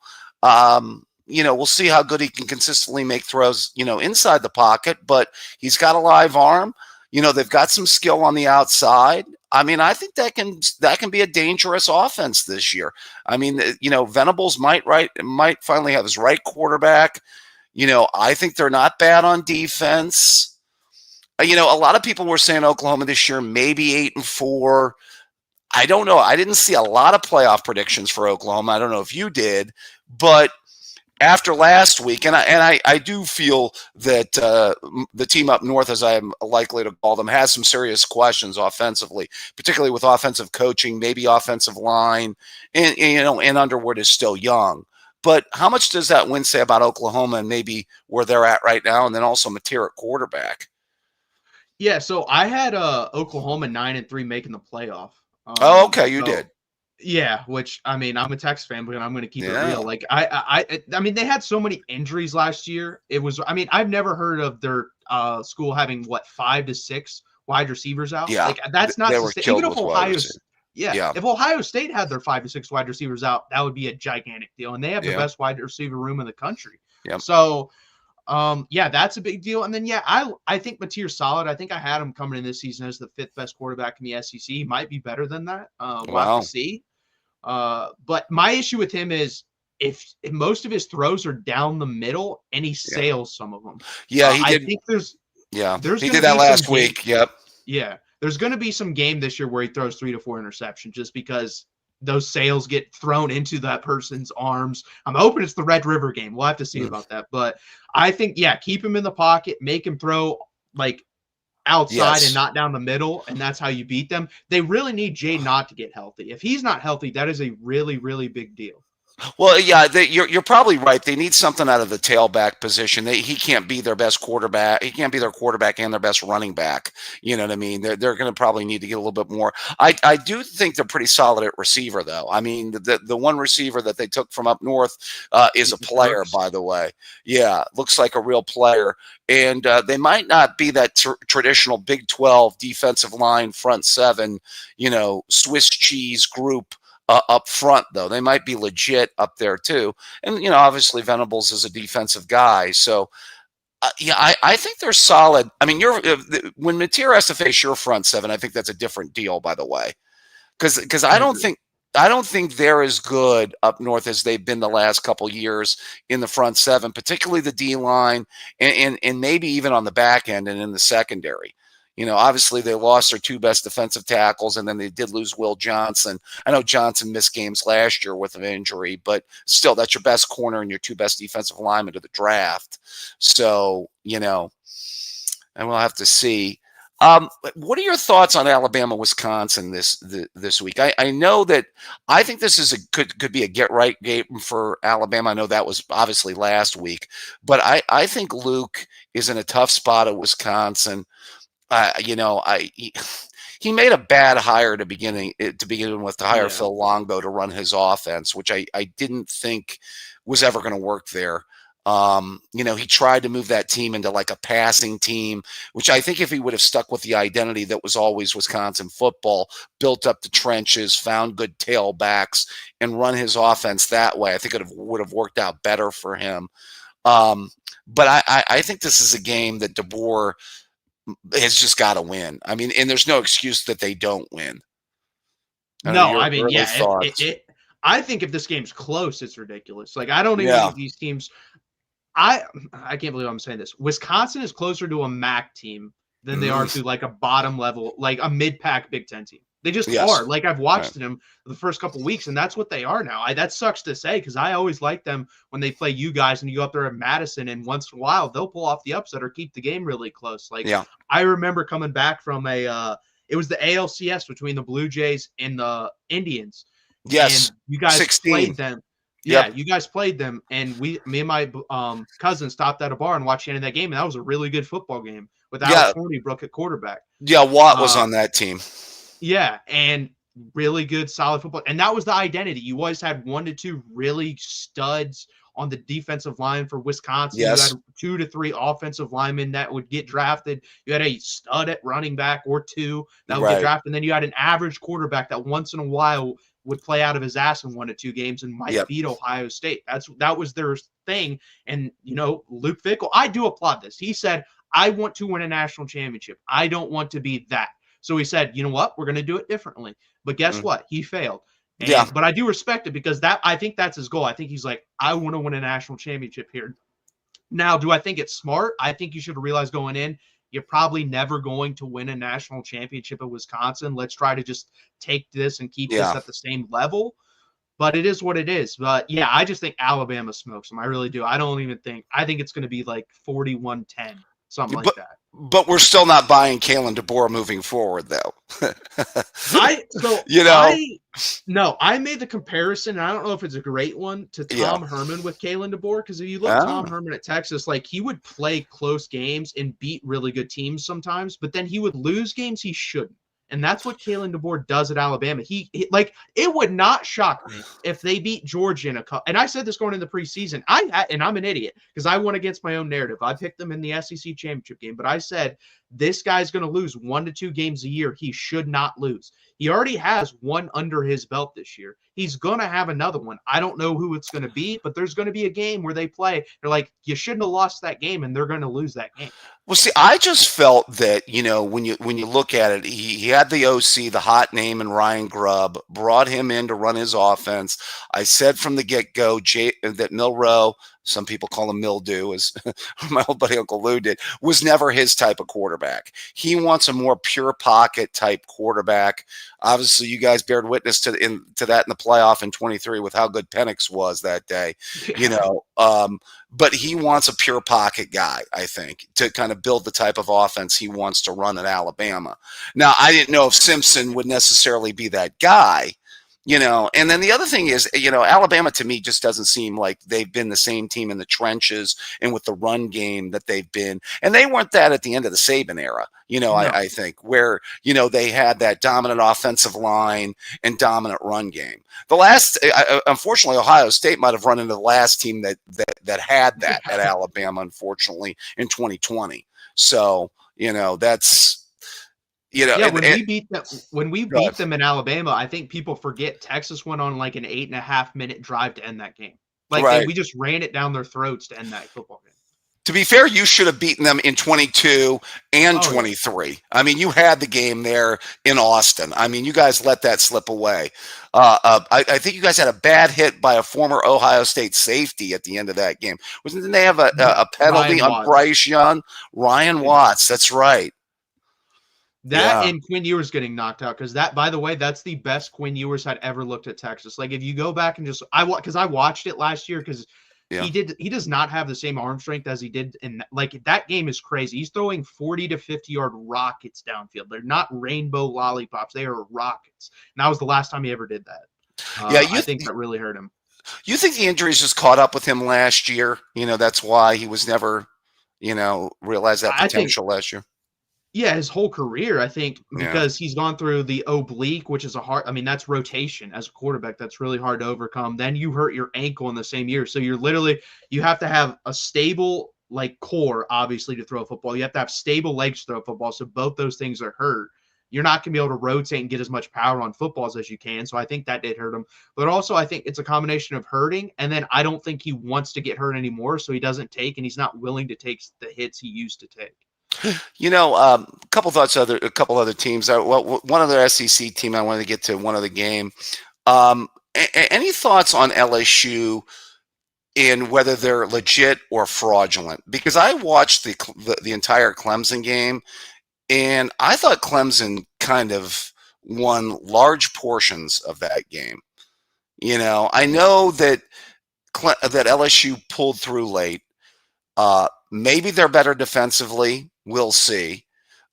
see how good he can consistently make throws, inside the pocket, but he's got a live arm. They've got some skill on the outside. I mean, I think that can be a dangerous offense this year. I mean, Venables might finally have his right quarterback. I think they're not bad on defense. A lot of people were saying Oklahoma this year, maybe 8-4. I don't know. I didn't see a lot of playoff predictions for Oklahoma. I don't know if you did, but after last week, and I do feel that the team up north, as I'm likely to call them, has some serious questions offensively, particularly with offensive coaching, maybe offensive line, and Underwood is still young. But how much does that win say about Oklahoma and maybe where they're at right now, and then also Mateer at quarterback? Yeah, so I had Oklahoma 9-3 making the playoff. Okay, you did. Yeah, which I'm a Texas fan, but I'm going to keep it real. Like I mean, they had so many injuries last year. It was, I've never heard of their school having 5 to 6 wide receivers out. Yeah, Like that's not they were sustainable. killed Even if with wide receivers. Yeah. If Ohio State had their 5 to 6 wide receivers out, that would be a gigantic deal. And they have the Yeah. best wide receiver room in the country. Yep. So, that's a big deal. And then, I think Mateer's solid. I think I had him coming in this season as the 5th best quarterback in the SEC. He might be better than that. We'll have to see. But my issue with him is if most of his throws are down the middle and he sails some of them. Yeah, he did. I think there's he did that last week. Yep. Yeah. There's going to be some game this year where he throws 3 to 4 interceptions just because those sails get thrown into that person's arms. I'm hoping it's the Red River game. We'll have to see about that. But I think, keep him in the pocket, make him throw like outside and not down the middle, and that's how you beat them. They really need Jay not to get healthy. If he's not healthy, that is a really, really big deal. Well, yeah, you're probably right. They need something out of the tailback position. He can't be their best quarterback. He can't be their quarterback and their best running back. You know what I mean? They're going to probably need to get a little bit more. I do think they're pretty solid at receiver, though. I mean, the one receiver that they took from up north is a player, by the way. Yeah, looks like a real player. And they might not be that traditional Big 12 defensive line front seven, Swiss cheese group. Up front, though. They might be legit up there, too. And, obviously Venables is a defensive guy. So, I think they're solid. I mean, when Mateer has to face your front seven, I think that's a different deal, by the way. Because I don't think they're as good up north as they've been the last couple years in the front seven, particularly the D-line and maybe even on the back end and in the secondary. Obviously they lost their 2 best defensive tackles, and then they did lose Will Johnson. I know Johnson missed games last year with an injury, but still, that's your best corner and your 2 best defensive linemen of the draft. So, and we'll have to see. What are your thoughts on Alabama, Wisconsin this week? I know that I think this is could be a get right game for Alabama. I know that was obviously last week, but I think Luke is in a tough spot at Wisconsin. He made a bad hire to begin with, to hire Phil Longo to run his offense, which I didn't think was ever going to work there. He tried to move that team into like a passing team, which I think if he would have stuck with the identity that was always Wisconsin football, built up the trenches, found good tailbacks, and run his offense that way, I think it would have worked out better for him. But I think this is a game that DeBoer has just got to win. I mean, and there's no excuse that they don't win. I think if this game's close, it's ridiculous. Like, I don't even think these teams. I can't believe I'm saying this. Wisconsin is closer to a MAC team than they are to like a bottom level, like a mid-pack Big Ten team. They just are. Like, I've watched them the first couple of weeks, and that's what they are now. That sucks to say because I always like them when they play you guys and you go up there at Madison, and once in a while they'll pull off the upset or keep the game really close. Like, I remember coming back from it was the ALCS between the Blue Jays and the Indians. Yes, and you guys 16. played them. Yeah, you guys played them, and me and my cousin stopped at a bar and watched the end of that game, and that was a really good football game with Alex Hornibrook at quarterback. Yeah, Watt was on that team. Yeah, and really good, solid football. And that was the identity. You always had 1 to 2 really studs on the defensive line for Wisconsin. Yes. You had 2 to 3 offensive linemen that would get drafted. You had a stud at running back or 2 that would get drafted. And then you had an average quarterback that once in a while would play out of his ass in 1 to 2 games and might beat Ohio State. That was their thing. And, Luke Fickell, I do applaud this. He said, I want to win a national championship. I don't want to be that. So he said, you know what? We're going to do it differently. But guess what? He failed. But I do respect it because I think that's his goal. I think he's like, I want to win a national championship here. Now, do I think it's smart? I think you should realize going in, you're probably never going to win a national championship at Wisconsin. Let's try to just take this and keep this at the same level. But it is what it is. But, I just think Alabama smokes them. I really do. I think it's going to be like 41-10, something like that. But we're still not buying Kalen DeBoer moving forward, though. I made the comparison, and I don't know if it's a great one, to Tom Herman with Kalen DeBoer, because if you look at Tom Herman at Texas, like, he would play close games and beat really good teams sometimes, but then he would lose games he shouldn't. And that's what Kalen DeBoer does at Alabama. He like, it would not shock me if they beat Georgia in a cup. And I said this going into the preseason. And I'm an idiot because I went against my own narrative. I picked them in the SEC championship game, but I said this guy's going to lose 1 to 2 games a year. He should not lose. He already has one under his belt this year. He's going to have another one. I don't know who it's going to be, but there's going to be a game where they play. They're like, you shouldn't have lost that game, and they're going to lose that game. Well, see, I just felt that, when you look at it, he had the OC, the hot name, and Ryan Grubb, brought him in to run his offense. I said from the get-go that Milroe, some people call him Mildew, as my old buddy Uncle Lou did, was never his type of quarterback. He wants a more pure pocket type quarterback. Obviously, you guys bared witness to that in the playoff in 23 with how good Penix was that day, but he wants a pure pocket guy, I think, to kind of build the type of offense he wants to run at Alabama. Now, I didn't know if Simpson would necessarily be that guy, and then the other thing is, Alabama to me just doesn't seem like they've been the same team in the trenches and with the run game that they've been. And they weren't that at the end of the Saban era, no. I think, where, they had that dominant offensive line and dominant run game. The last, unfortunately, Ohio State might have run into the last team that had that at Alabama, unfortunately, in 2020. So, that's. When we beat them in Alabama, I think people forget Texas went on like an 8.5-minute drive to end that game. We just ran it down their throats to end that football game. To be fair, you should have beaten them in 22 and 23. Yeah. I mean, you had the game there in Austin. I mean, you guys let that slip away. I think you guys had a bad hit by a former Ohio State safety at the end of that game. Didn't they have a penalty on Bryce Young? Ryan Watts, that's right. And Quinn Ewers getting knocked out, because that, by the way, that's the best Quinn Ewers had ever looked at Texas. Like, if you go back and because I watched it last year, because he does not have the same arm strength as he did that game is crazy. He's throwing 40 to 50-yard rockets downfield. They're not rainbow lollipops. They are rockets. And that was the last time he ever did that. I think that really hurt him. You think the injuries just caught up with him last year? That's why he was never, realized that potential last year. Yeah, his whole career, I think, because he's gone through the oblique, which is that's rotation as a quarterback. That's really hard to overcome. Then you hurt your ankle in the same year. So you have to have a stable core, obviously, to throw a football. You have to have stable legs to throw a football. So both those things are hurt. You're not going to be able to rotate and get as much power on footballs as you can. So I think that did hurt him. But also I think it's a combination of hurting, and then I don't think he wants to get hurt anymore. So he doesn't take, and he's not willing to take the hits he used to take. A couple thoughts. A couple other teams. One other SEC team I wanted to get to one other game. Any thoughts on LSU in whether they're legit or fraudulent? Because I watched the entire Clemson game, and I thought Clemson kind of won large portions of that game. I know that LSU pulled through late. Maybe they're better defensively. We'll see.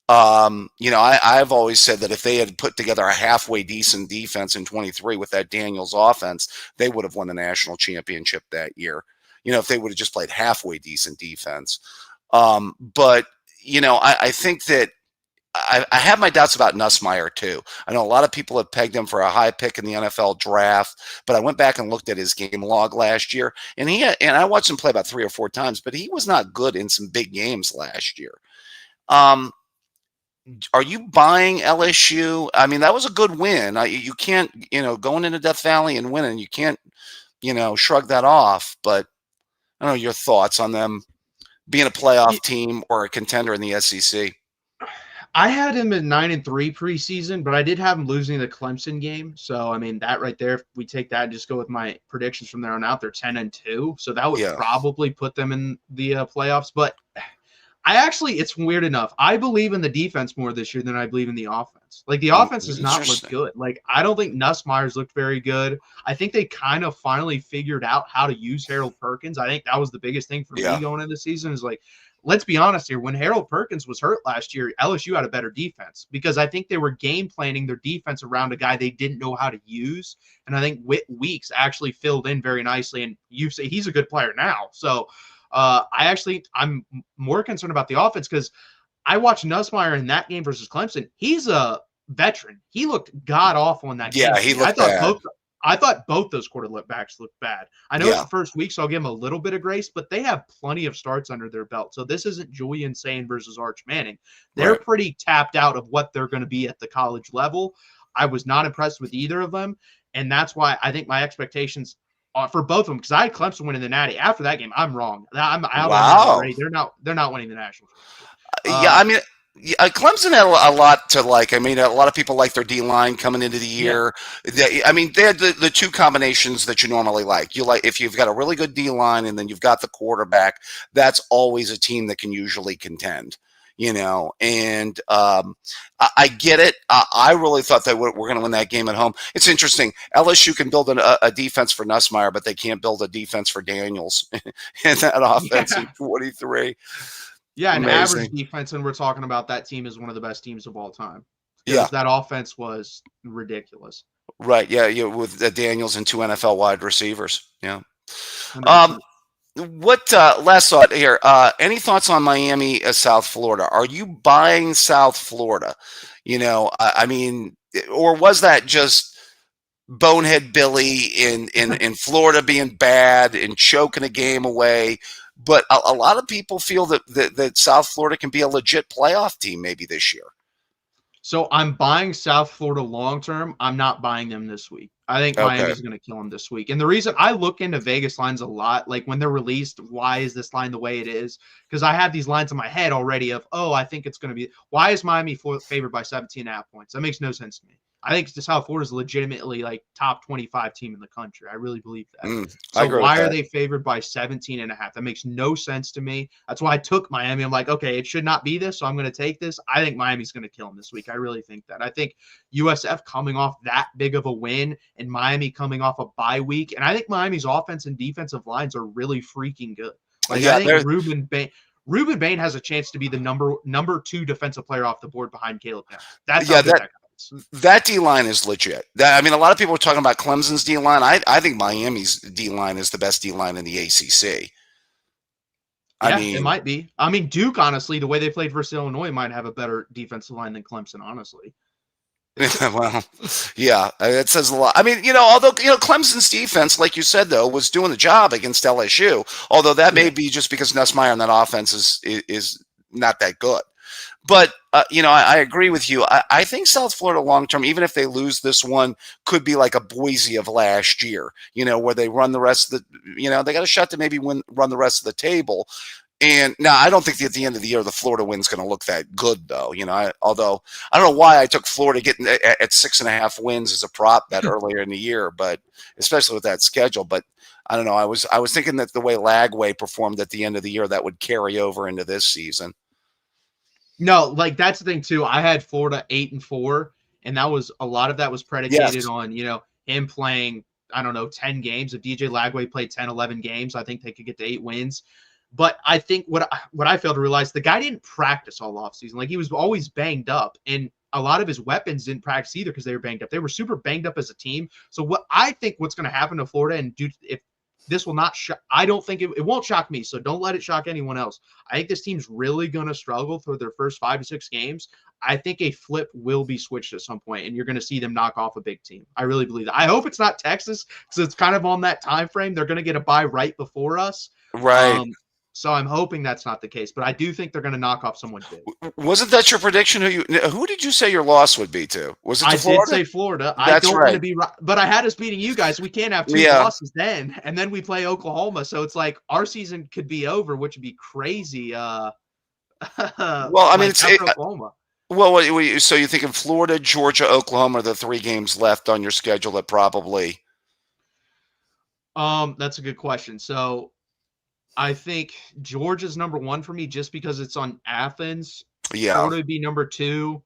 I've always said that if they had put together a halfway decent defense in 23 with that Daniels offense, they would have won the national championship that year. If they would have just played halfway decent defense. But I think that I have my doubts about Nussmeier too. I know a lot of people have pegged him for a high pick in the NFL draft, but I went back and looked at his game log last year, and I watched him play about 3 or 4 times, but he was not good in some big games last year. Are you buying LSU? I mean, that was a good win. You can't, going into Death Valley and winning, you can't, shrug that off. But I don't know your thoughts on them being a playoff team or a contender in the SEC. I had him at 9-3 preseason, but I did have him losing the Clemson game. So, I mean, that right there, if we take that and just go with my predictions from there on out, they're 10-2. So that would probably put them in the playoffs. But it's weird enough. I believe in the defense more this year than I believe in the offense. The offense does not look good. I don't think Nussmeier's looked very good. I think they kind of finally figured out how to use Harold Perkins. I think that was the biggest thing for me going into the season is let's be honest here. When Harold Perkins was hurt last year, LSU had a better defense because I think they were game planning their defense around a guy they didn't know how to use. And I think Weeks actually filled in very nicely. And you say he's a good player now. So I'm more concerned about the offense because I watched Nussmeier in that game versus Clemson. He's a veteran. He looked god awful in that game. Yeah, he looked bad. I thought both those quarterbacks looked bad. I know it's Yeah. the first week, so I'll give them a little bit of grace, but they have plenty of starts under their belt. So this isn't Julian Sane versus Arch Manning. They're Right. pretty tapped out of what they're going to be at the college level. I was not impressed with either of them, and that's why I think my expectations are for both of them, because I had Clemson winning the Natty. After that game, I'm wrong. I'm out on them Wow. already. They're not winning the national championship. Yeah, I mean, Clemson had a lot to like. I mean, a lot of people like their D line coming into the year. I mean, they had the two combinations that you normally like. You like if you've got a really good D line and then you've got the quarterback. That's always a team that can usually contend. And I get it. I really thought that we're going to win that game at home. It's interesting. LSU can build a defense for Nussmeier, but they can't build a defense for Daniels in that offense in 23. Yeah, an Amazing. average defense, and we're talking about that team is one of the best teams of all time. Yeah. That offense was ridiculous. Right. Yeah. With Daniels and two NFL wide receivers. Yeah. 100%. What last thought here? Any thoughts on Miami, South Florida? Are you buying South Florida? I mean, or was that just bonehead Billy in Florida being bad and choking a game away? But a lot of people feel that South Florida can be a legit playoff team maybe this year. So I'm buying South Florida long term. I'm not buying them this week. I think Miami's going to kill them this week. And the reason I look into Vegas lines a lot, like when they're released, why is this line the way it is? Because I have these lines in my head already of, I think it's going to be. Why is Miami favored by 17.5 points? That makes no sense to me. I think South Florida is legitimately like top 25 team in the country. I really believe that. So why are they favored by 17.5? That makes no sense to me. That's why I took Miami. I'm like, okay, it should not be this, so I'm going to take this. I think Miami's going to kill them this week. I really think that. I think USF coming off that big of a win and Miami coming off a bye week, and I think Miami's offense and defensive lines are really freaking good. Like I think Ruben Bain has a chance to be the number 2 defensive player off the board behind Caleb Young. That's how good that D line is legit. I mean, a lot of people are talking about Clemson's D line. I think Miami's D line is the best D line in the ACC. Yeah, it might be. I mean, Duke, honestly, the way they played versus Illinois might have a better defensive line than Clemson, honestly. Well, yeah, it says a lot. I mean, although Clemson's defense, like you said, though, was doing the job against LSU. Although that may be just because Nussmeier on that offense is not that good. But, I agree with you. I think South Florida long-term, even if they lose this one, could be like a Boise of last year, where they run the rest of the, they got a shot to maybe run the rest of the table. And now I don't think at the end of the year, the Florida win's going to look that good, though. Although I don't know why I took Florida getting at 6.5 wins as a prop bet earlier in the year, but especially with that schedule. But I don't know. I was thinking that the way Lagway performed at the end of the year, that would carry over into this season. No, like that's the thing too. I had Florida 8-4, and that was a lot of that was predicated on, him playing, 10 games. If DJ Lagway played 10, 11 games, I think they could get to 8 wins. But I think what I failed to realize, the guy didn't practice all offseason. Like he was always banged up, and a lot of his weapons didn't practice either because they were banged up. They were super banged up as a team. So what's going to happen to Florida, and if this will not I don't think it won't shock me, so don't let it shock anyone else. I think this team's really going to struggle for their first 5 to 6 games. I think a flip will be switched at some point, and you're going to see them knock off a big team. I really believe that. I hope it's not Texas because it's kind of on that time frame. They're going to get a bye right before us. Right. So I'm hoping that's not the case, but I do think they're going to knock off someone big. Wasn't that your prediction? Who did you say your loss would be to? Was it to Florida? I did say Florida. That's I don't right. want to be right, but I had us beating you guys. We can't have 2 losses then, and then we play Oklahoma. So it's like our season could be over, which would be crazy. Well, I mean, it's Oklahoma. Well, so you're thinking Florida, Georgia, Oklahoma are the 3 games left on your schedule that probably. That's a good question. So I think Georgia's number 1 for me just because it's on Athens. Yeah. Florida would be number 2.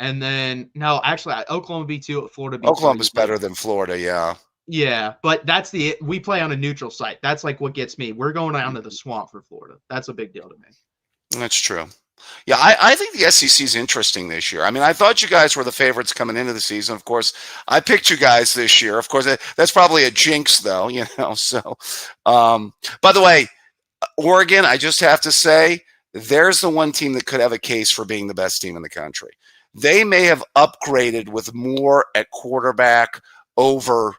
And then, no, actually, Oklahoma would be 2. Florida would be Oklahoma's better than Florida, yeah. Yeah, but we play on a neutral site. That's like what gets me. We're going down to the swamp for Florida. That's a big deal to me. That's true. Yeah, I think the SEC is interesting this year. I mean, I thought you guys were the favorites coming into the season. Of course, I picked you guys this year. Of course, that's probably a jinx, though, So, by the way, Oregon, I just have to say, there's the one team that could have a case for being the best team in the country. They may have upgraded with more at quarterback over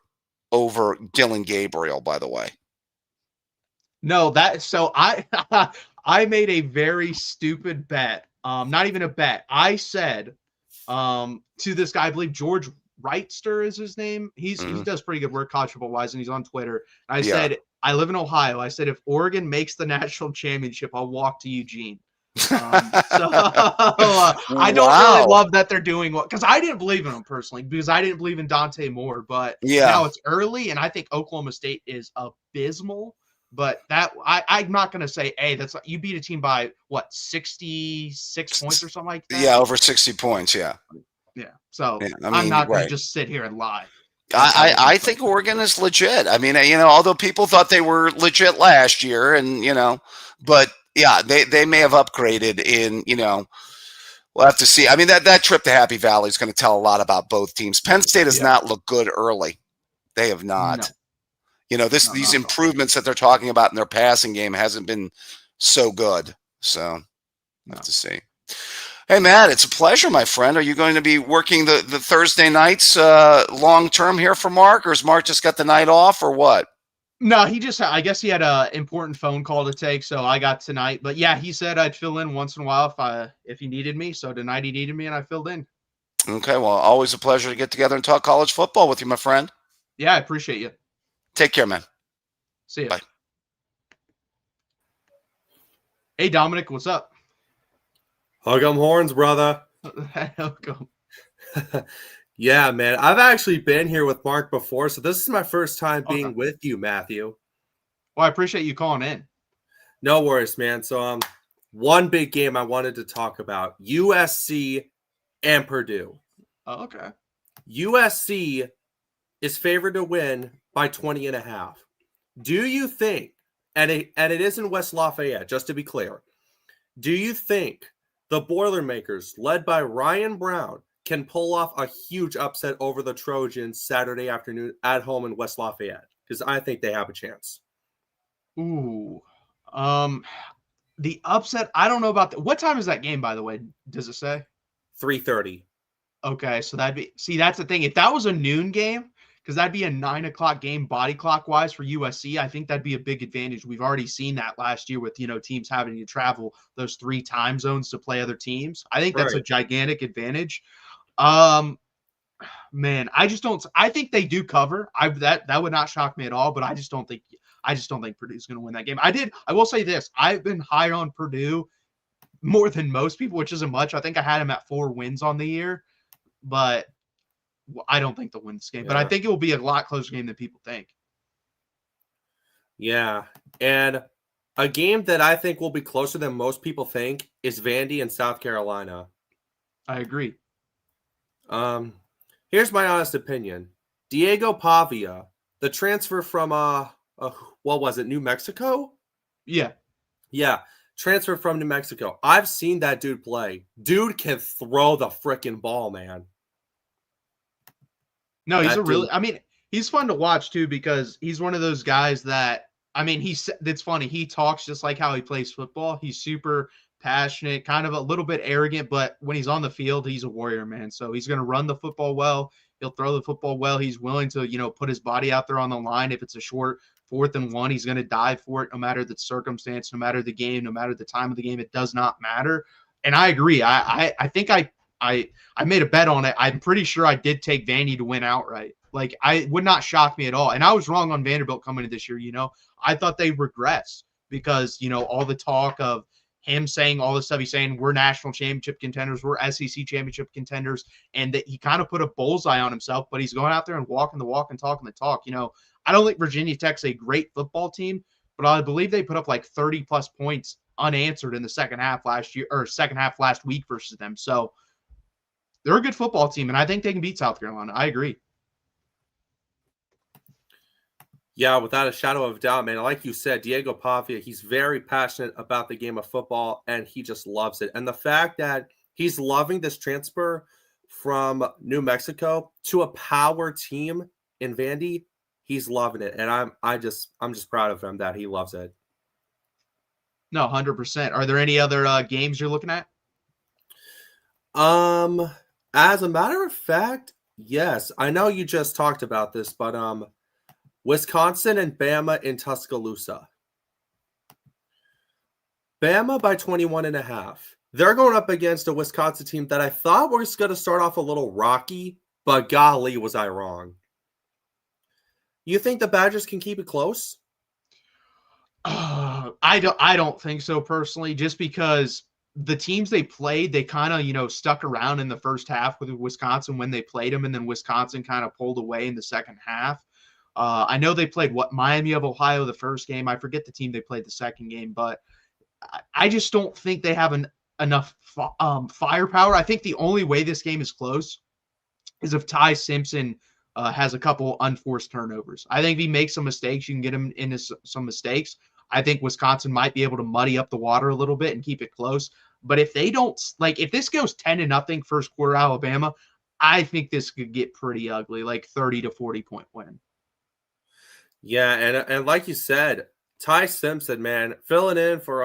over Dylan Gabriel, by the way. No, I made a very stupid bet. Not even a bet. I said to this guy, I believe George Wrightster is his name. He does pretty good work college football wise, and he's on Twitter. And I said, I live in Ohio. I said, if Oregon makes the national championship, I'll walk to Eugene. I don't really love that they're doing what, because I didn't believe in them personally, because I didn't believe in Dante Moore. But now it's early, and I think Oklahoma State is abysmal. But I'm not going to say, hey, you beat a team by what, 66 points or something like that? Yeah, over 60 points. Yeah. Yeah. So I'm not going to just sit here and lie. I think Oregon is legit. I mean, although people thought they were legit last year, and but yeah, they may have upgraded in. We'll have to see. I mean, that trip to Happy Valley is going to tell a lot about both teams. Penn State has not looked good early. They have not. No. These improvements that they're talking about in their passing game hasn't been so good. So we'll have to see. Hey, Matt, it's a pleasure, my friend. Are you going to be working the Thursday nights long term here for Mark, or has Mark just got the night off, or what? No, I guess he had an important phone call to take, so I got tonight. But yeah, he said I'd fill in once in a while if he needed me. So tonight he needed me, and I filled in. Okay, well, always a pleasure to get together and talk college football with you, my friend. Yeah, I appreciate you. Take care, man. See you. Bye. Hey, Dominic, what's up? Hug 'em horns, brother. Yeah, man. I've actually been here with Mark before, so this is my first time being with you, Matthew. Well, I appreciate you calling in. No worries, man. So, one big game I wanted to talk about: USC and Purdue. Oh, okay. USC is favored to win by 20.5. Do you think, and it is in West Lafayette, just to be clear, do you think the Boilermakers, led by Ryan Brown, can pull off a huge upset over the Trojans Saturday afternoon at home in West Lafayette? Because I think they have a chance. Ooh. The upset, I don't know about that. What time is that game, by the way? Does it say? 3:30. Okay, so that's the thing. If that was a noon game, because that'd be a 9 o'clock game body clock wise for USC, I think that'd be a big advantage. We've already seen that last year with, teams having to travel those 3 time zones to play other teams. I think that's a gigantic advantage. Man, I think they do cover. That would not shock me at all, but I just don't think Purdue's going to win that game. I will say this. I've been high on Purdue more than most people, which isn't much. I think I had them at 4 wins on the year, but I don't think they'll win this game, but I think it will be a lot closer game than people think. Yeah, and a game that I think will be closer than most people think is Vandy and South Carolina. I agree. Here's my honest opinion. Diego Pavia, the transfer from what was it, New Mexico? Yeah. Yeah, transfer from New Mexico. I've seen that dude play. Dude can throw the freaking ball, man. No, he's fun to watch too, because he's one of those guys that, it's funny. He talks just like how he plays football. He's super passionate, kind of a little bit arrogant, but when he's on the field, he's a warrior, man. So he's going to run the football well. He'll throw the football well. He's willing to, put his body out there on the line. If it's a short 4th and 1, he's going to dive for it, no matter the circumstance, no matter the game, no matter the time of the game. It does not matter. And I agree. I think I made a bet on it. I'm pretty sure I did take Vandy to win outright. Like, I would not shock me at all. And I was wrong on Vanderbilt coming into this year. I thought they regressed because, all the talk of him saying all the stuff he's saying, we're national championship contenders, we're SEC championship contenders, and that he kind of put a bullseye on himself, but he's going out there and walking the walk and talking the talk. I don't think Virginia Tech's a great football team, but I believe they put up like 30 plus points unanswered in the second half last week versus them. So they're a good football team, and I think they can beat South Carolina. I agree. Yeah, without a shadow of a doubt, man. Like you said, Diego Pavia, he's very passionate about the game of football, and he just loves it. And the fact that he's loving this transfer from New Mexico to a power team in Vandy, he's loving it. And I'm just proud of him that he loves it. No, 100%. Are there any other games you're looking at? As a matter of fact, yes. I know you just talked about this, but Wisconsin and Bama in Tuscaloosa. Bama by 21.5. They're going up against a Wisconsin team that I thought was going to start off a little rocky, but golly, was I wrong. You think the Badgers can keep it close? I don't think so personally, just because the teams they played, they kind of, stuck around in the first half with Wisconsin when they played them, and then Wisconsin kind of pulled away in the second half. I know they played Miami of Ohio the first game. I forget the team they played the second game, but I just don't think they have enough firepower. I think the only way this game is close is if Ty Simpson has a couple unforced turnovers. I think if he makes some mistakes, you can get him into some mistakes. I think Wisconsin might be able to muddy up the water a little bit and keep it close. But if they don't, if this goes 10-0 first quarter Alabama, I think this could get pretty ugly, like 30 to 40 point win. Yeah, and like you said, Ty Simpson, man, filling in for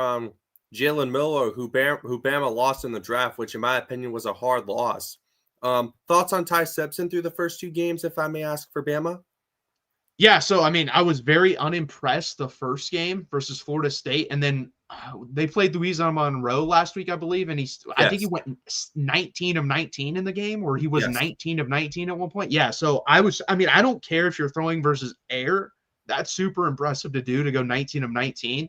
Jalen Miller, who Bama lost in the draft, which in my opinion was a hard loss. Thoughts on Ty Simpson through the first two games, if I may ask, for Bama? Yeah, so I was very unimpressed the first game versus Florida State, and then they played Louisiana Monroe last week, I believe, and I think he went 19 of 19 in the game, or he was 19 of 19 at one point. Yeah, so I don't care if you're throwing versus air. That's super impressive to do, to go 19 of 19.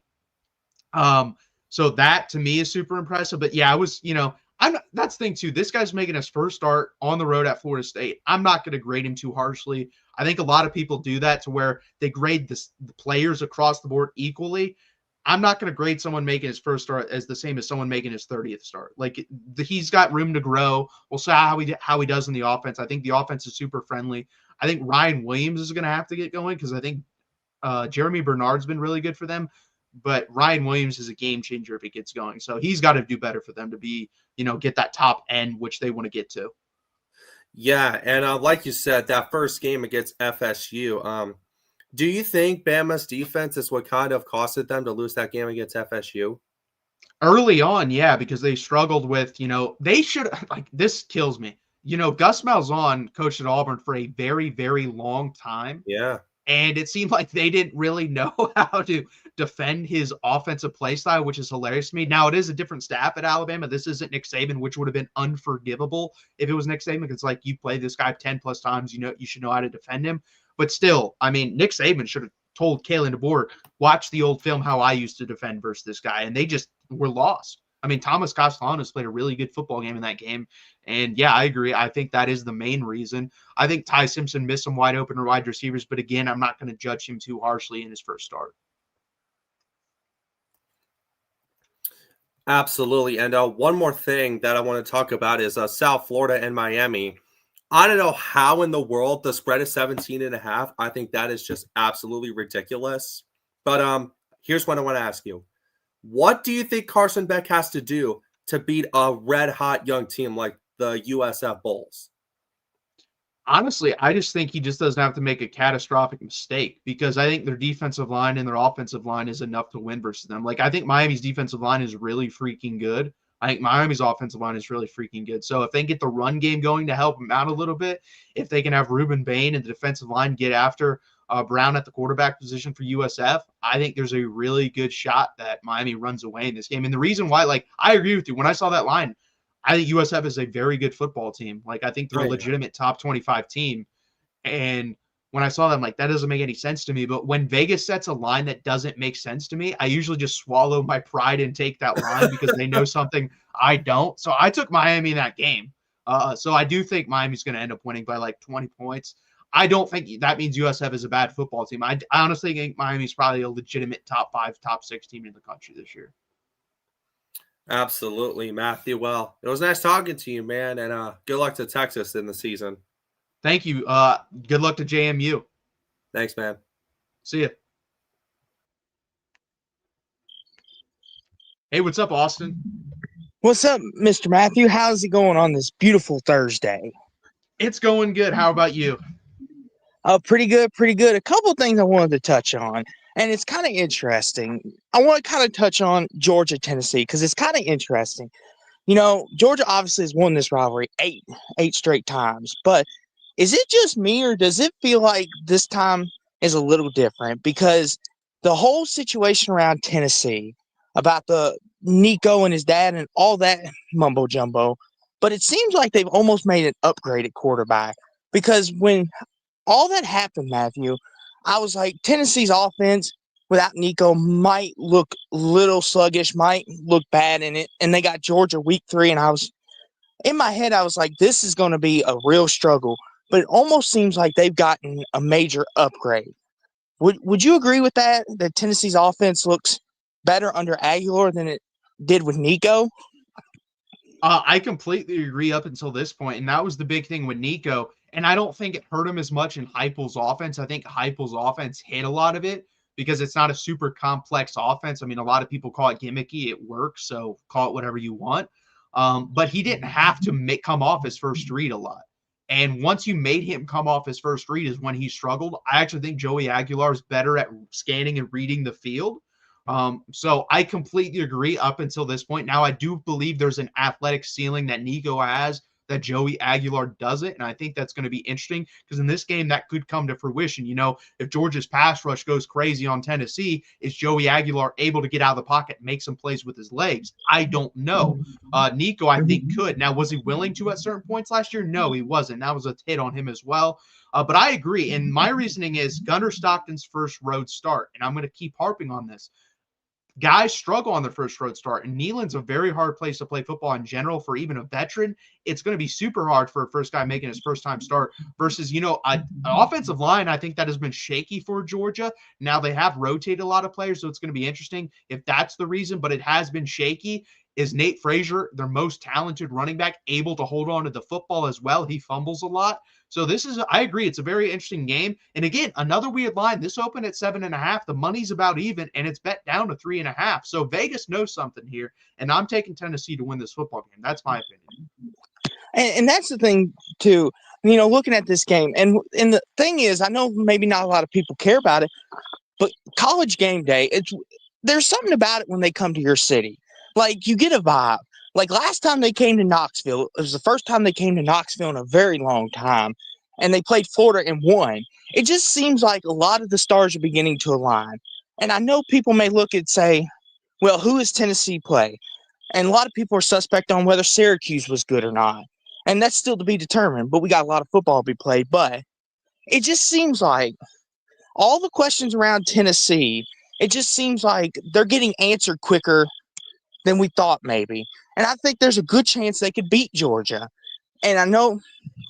So that to me is super impressive. But yeah, that's the thing too. This guy's making his first start on the road at Florida State. I'm not going to grade him too harshly. I think a lot of people do that to where they grade the players across the board equally. I'm not going to grade someone making his first start as the same as someone making his 30th start. Like, he's got room to grow. We'll see how he does in the offense. I think the offense is super friendly. I think Ryan Williams is going to have to get going, because I think Jeremy Bernard's been really good for them, but Ryan Williams is a game changer if he gets going. So he's got to do better for them to be, get that top end, which they want to get to. Yeah, and like you said, that first game against FSU, do you think Bama's defense is what kind of costed them to lose that game against FSU? Early on, yeah, because they struggled with, they should, this kills me. Gus Malzahn coached at Auburn for a very, very long time. Yeah. And it seemed like they didn't really know how to defend his offensive play style, which is hilarious to me. Now, it is a different staff at Alabama. This isn't Nick Saban, which would have been unforgivable if it was Nick Saban. It's like, you play this guy 10 plus times, you should know how to defend him. But still, Nick Saban should have told Kalen DeBoer, watch the old film how I used to defend versus this guy. And they just were lost. Thomas Castellanos played a really good football game in that game. And yeah, I agree. I think that is the main reason. I think Ty Simpson missed some wide open wide receivers, but again, I'm not going to judge him too harshly in his first start. Absolutely. And one more thing that I want to talk about is South Florida and Miami. I don't know how in the world the spread is 17.5. I think that is just absolutely ridiculous. But here's what I want to ask you. What do you think Carson Beck has to do to beat a red-hot young team like the USF Bulls? Honestly, I just think he just doesn't have to make a catastrophic mistake, because I think their defensive line and their offensive line is enough to win versus them. I think Miami's defensive line is really freaking good. I think Miami's offensive line is really freaking good. So if they get the run game going to help them out a little bit, if they can have Ruben Bain and the defensive line get after Brown at the quarterback position for USF, I think there's a really good shot that Miami runs away in this game. And the reason why, I agree with you. When I saw that line, I think USF is a very good football team. I think they're a legitimate top 25 team. And when I saw them, that doesn't make any sense to me. But when Vegas sets a line that doesn't make sense to me, I usually just swallow my pride and take that line because they know something I don't. So I took Miami in that game. So I do think Miami's going to end up winning by 20 points. I don't think that means USF is a bad football team. I honestly think Miami's probably a legitimate top 5, top 6 team in the country this year. Absolutely, Matthew. Well, it was nice talking to you, man, and good luck to Texas in the season. Thank you. Good luck to JMU. Thanks, man. See ya. Hey, what's up, Austin? What's up, Mr. Matthew? How's it going on this beautiful Thursday? It's going good. How about you? Pretty good, pretty good. A couple of things I wanted to touch on, and it's kind of interesting. I want to kind of touch on Georgia, Tennessee, because it's kind of interesting. Georgia obviously has won this rivalry eight straight times, but is it just me, or does it feel like this time is a little different because the whole situation around Tennessee about the Nico and his dad and all that mumbo jumbo, but it seems like they've almost made an upgrade at quarterback because when all that happened, Matthew, I was like, Tennessee's offense without Nico might look a little sluggish, might look bad in it. And they got Georgia week 3, and I was in my head, I was like, this is going to be a real struggle. But it almost seems like they've gotten a major upgrade. Would you agree with that? That Tennessee's offense looks better under Aguilar than it did with Nico? I completely agree up until this point, and that was the big thing with Nico. And I don't think it hurt him as much in Heupel's offense. I think Heupel's offense hit a lot of it because it's not a super complex offense. I mean, a lot of people call it gimmicky. It works, so call it whatever you want. But he didn't have to come off his first read a lot. And once you made him come off his first read is when he struggled. I actually think Joey Aguilar is better at scanning and reading the field. So I completely agree up until this point. Now, I do believe there's an athletic ceiling that Nico has that Joey Aguilar doesn't. And I think that's going to be interesting because in this game, that could come to fruition. You know, if Georgia's pass rush goes crazy on Tennessee, is Joey Aguilar able to get out of the pocket and make some plays with his legs? I don't know. Nico, I think, could. Now, was he willing to at certain points last year? No, he wasn't. That was a hit on him as well. But I agree. And my reasoning is Gunnar Stockton's first road start. And I'm going to keep harping on this. Guys struggle on their first road start, and Neyland's a very hard place to play football in general for even a veteran. It's going to be super hard for a first guy making his first time start versus, you know, an offensive line. I think that has been shaky for Georgia. Now they have rotated a lot of players, so it's going to be interesting if that's the reason, but it has been shaky. Is Nate Frazier, their most talented running back, able to hold on to the football as well? He fumbles a lot. So this is, I agree, it's a very interesting game. And again, another weird line. This opened at 7.5. The money's about even, and it's bet down to 3.5. So Vegas knows something here, and I'm taking Tennessee to win this football game. That's my opinion. And that's the thing, too, you know, looking at this game. And the thing is, I know maybe not a lot of people care about it, but college game day, there's something about it when they come to your city. Like, you get a vibe. Like, last time they came to Knoxville, it was the first time they came to Knoxville in a very long time, and they played Florida and won. It just seems like a lot of the stars are beginning to align. And I know people may look and say, well, who is Tennessee play? And a lot of people are suspect on whether Syracuse was good or not. And that's still to be determined, but we got a lot of football to be played. But it just seems like all the questions around Tennessee, it just seems like they're getting answered quicker than we thought maybe. And I think there's a good chance they could beat Georgia. And I know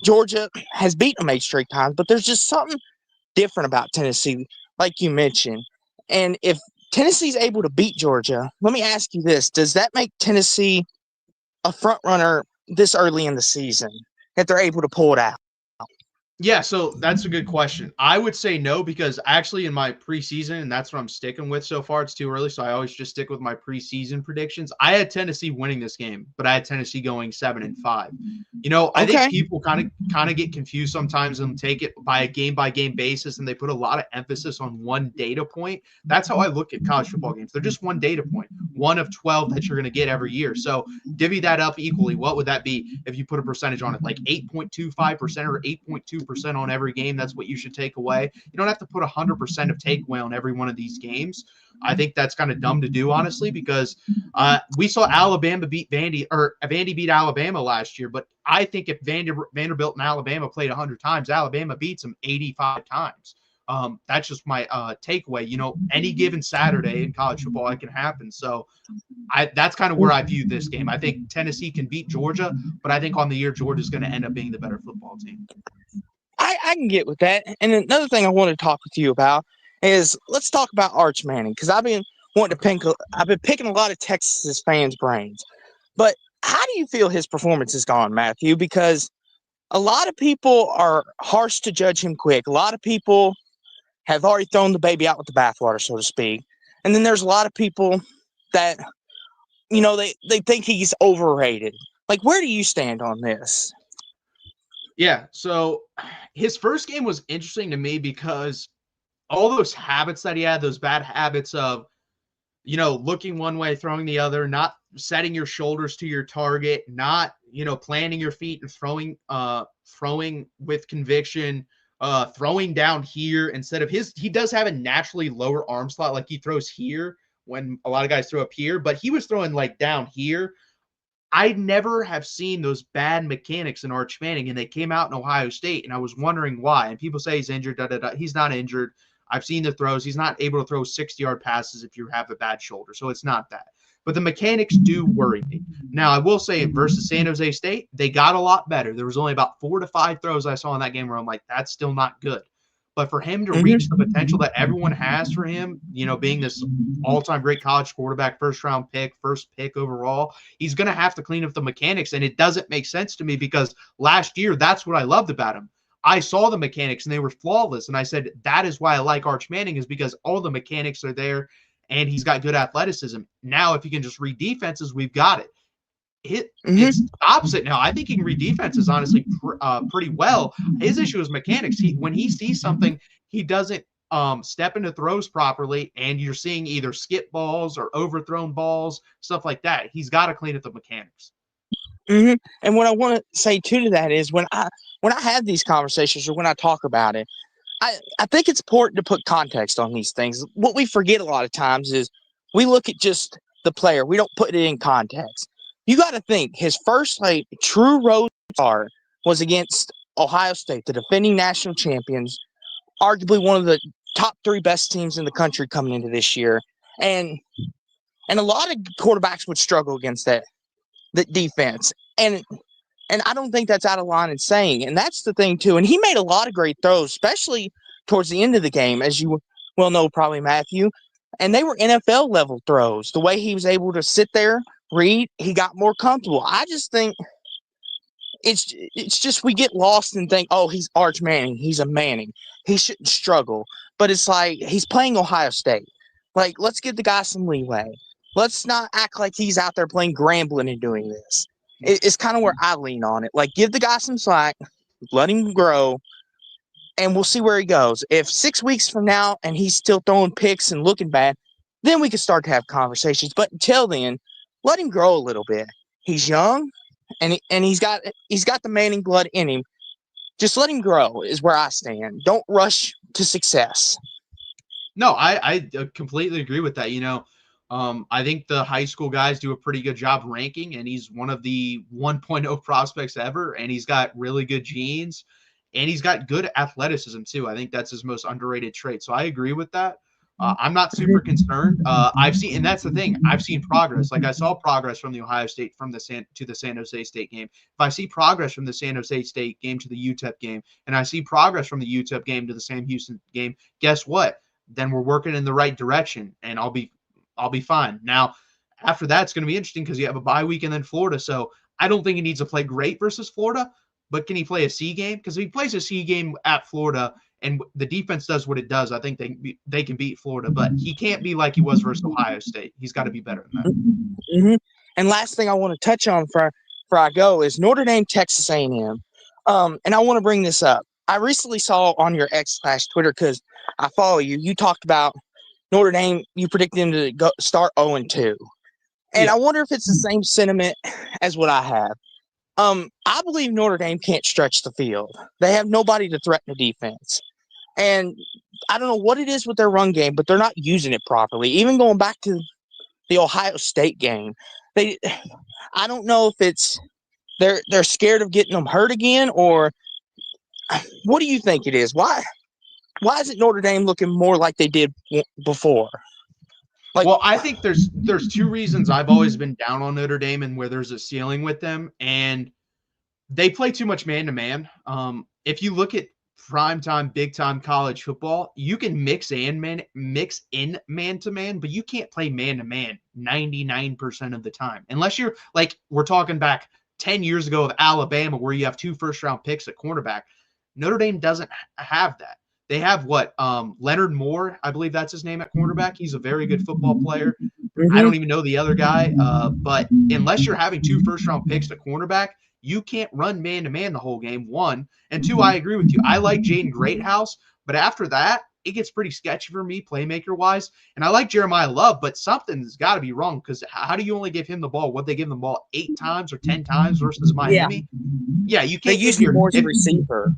Georgia has beaten them 8 straight times, but there's just something different about Tennessee, like you mentioned. And if Tennessee's able to beat Georgia, let me ask you this. Does that make Tennessee a front runner this early in the season if they're able to pull it out? Yeah, so that's a good question. I would say no because actually in my preseason, and that's what I'm sticking with so far, it's too early, so I always just stick with my preseason predictions. I had Tennessee winning this game, but I had Tennessee going 7-5. You know, I think people kind of get confused sometimes and take it by a game-by-game basis, and they put a lot of emphasis on one data point. That's how I look at college football games. They're just one data point, one of 12 that you're going to get every year. So divvy that up equally. What would that be if you put a percentage on it, like 8.25% or 8.2%? On every game? That's what you should take away. You don't have to put 100% of takeaway on every one of these games. I think that's kind of dumb to do, honestly, because we saw Alabama beat Vandy, or Vandy beat Alabama last year. But I think if Vanderbilt and Alabama played 100 times, Alabama beats them 85 times. That's just my takeaway. You know, any given Saturday in college football, it can happen. So that's kind of where I view this game. I think Tennessee can beat Georgia, but I think on the year, Georgia's going to end up being the better football team. I can get with that. And another thing I want to talk with you about is let's talk about Arch Manning, because I've been picking a lot of Texas fans' brains. But how do you feel his performance has gone, Matthew? Because a lot of people are harsh to judge him quick. A lot of people have already thrown the baby out with the bathwater, so to speak. And then there's a lot of people that, you know, they think he's overrated. Like, where do you stand on this? Yeah, so his first game was interesting to me because all those habits that he had, those bad habits of, you know, looking one way, throwing the other, not setting your shoulders to your target, not, you know, planting your feet and throwing with conviction, throwing down here instead of he does have a naturally lower arm slot. Like he throws here when a lot of guys throw up here, but he was throwing like down here. I never have seen those bad mechanics in Arch Manning, and they came out in Ohio State, and I was wondering why. And people say he's injured, He's not injured. I've seen the throws. He's not able to throw 60-yard passes if you have a bad shoulder, so it's not that. But the mechanics do worry me. Now, I will say versus San Jose State, they got a lot better. There was only about 4 to 5 throws I saw in that game where I'm like, that's still not good. But for him to reach the potential that everyone has for him, being this all-time great college quarterback, first-round pick, first pick overall, he's going to have to clean up the mechanics. And it doesn't make sense to me because last year, that's what I loved about him. I saw the mechanics, and they were flawless. And I said, that is why I like Arch Manning, is because all the mechanics are there, and he's got good athleticism. Now, if he can just read defenses, we've got it. It's opposite now. I think he can read defenses, honestly, pretty well. His issue is mechanics. When he sees something, he doesn't step into throws properly, and you're seeing either skip balls or overthrown balls, stuff like that. He's got to clean up the mechanics. And what I want to say too to that is when I have these conversations or when I talk about it, I think it's important to put context on these things. What we forget a lot of times is we look at just the player. We don't put it in context. You got to think his first true road start was against Ohio State, the defending national champions, arguably one of the top 3 best teams in the country coming into this year. And a lot of quarterbacks would struggle against that defense. And I don't think that's out of line in saying. And that's the thing, too. And he made a lot of great throws, especially towards the end of the game, as you well know, probably, Matthew. And they were NFL-level throws. The way he was able to sit there, read, he got more comfortable. I just think it's just we get lost and think, oh, he's Arch Manning. He's a Manning. He shouldn't struggle. But it's like he's playing Ohio State. Let's give the guy some leeway. Let's not act like he's out there playing Grambling and doing this. It's kind of where I lean on it. Give the guy some slack, let him grow, and we'll see where he goes. If 6 weeks from now and he's still throwing picks and looking bad, then we can start to have conversations. But until then, let him grow a little bit. He's young, and he's got the Manning blood in him. Just let him grow is where I stand. Don't rush to success. No, I completely agree with that. I think the high school guys do a pretty good job ranking, and he's one of the 1.0 prospects ever, and he's got really good genes, and he's got good athleticism too. I think that's his most underrated trait. So I agree with that. I'm not super concerned. And that's the thing. I've seen progress. I saw progress from the Ohio State to the San Jose State game. If I see progress from the San Jose State game to the UTEP game, and I see progress from the UTEP game to the Sam Houston game, guess what? Then we're working in the right direction, and I'll be fine. Now, after that, it's going to be interesting because you have a bye week and then Florida. So I don't think he needs to play great versus Florida, but can he play a C game? Because if he plays a C game at Florida and the defense does what it does, I think they can beat Florida, but he can't be like he was versus Ohio State. He's got to be better than that. And last thing I want to touch on before I go is Notre Dame, Texas A&M. And I want to bring this up. I recently saw on your X/Twitter, because I follow you, you talked about Notre Dame, you predicted them to start 0-2. And I wonder if it's the same sentiment as what I have. I believe Notre Dame can't stretch the field. They have nobody to threaten the defense. And I don't know what it is with their run game, but they're not using it properly. Even going back to the Ohio State game, I don't know if it's they're scared of getting them hurt again, or what do you think it is? Why isn't Notre Dame looking more like they did before? Well, I think there's 2 reasons I've always been down on Notre Dame and where there's a ceiling with them, and they play too much man-to-man. If you look at primetime, big-time college football, you can mix in man-to-man, but you can't play man-to-man 99% of the time. Unless you're we're talking back 10 years ago of Alabama where you have 2 first-round picks at cornerback. Notre Dame doesn't have that. They have Leonard Moore, I believe that's his name at cornerback. He's a very good football player. I don't even know the other guy. But unless you're having 2 first-round picks at cornerback, you can't run man-to-man the whole game, 1. And 2, I agree with you. I like Jaden Greathouse, but after that, it gets pretty sketchy for me playmaker-wise. And I like Jeremiah Love, but something's got to be wrong because how do you only give him the ball? What, they give him the ball 8 times or 10 times versus Miami? Yeah, you can't. They use him more as a receiver.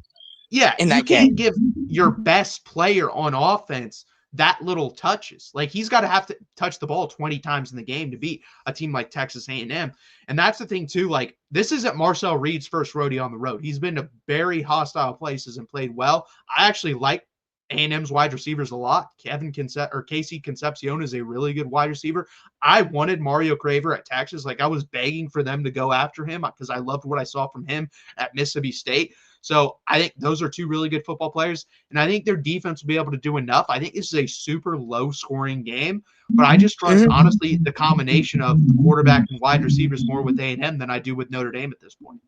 Yeah, in you that can't game. give your best player on offense that little touches. Like, he's got to have to touch the ball 20 times in the game to beat a team like Texas A&M. And that's the thing too. Like, this isn't Marcel Reed's first rodeo on the road. He's been to very hostile places and played well. I actually like A&M's wide receivers a lot. Casey Concepcion is a really good wide receiver. I wanted Mario Craver at Texas. Like, I was begging for them to go after him because I loved what I saw from him at Mississippi State. So I think those are two really good football players, and I think their defense will be able to do enough. I think this is a super low-scoring game, but I just trust, honestly, the combination of quarterback and wide receivers more with A&M than I do with Notre Dame at this point.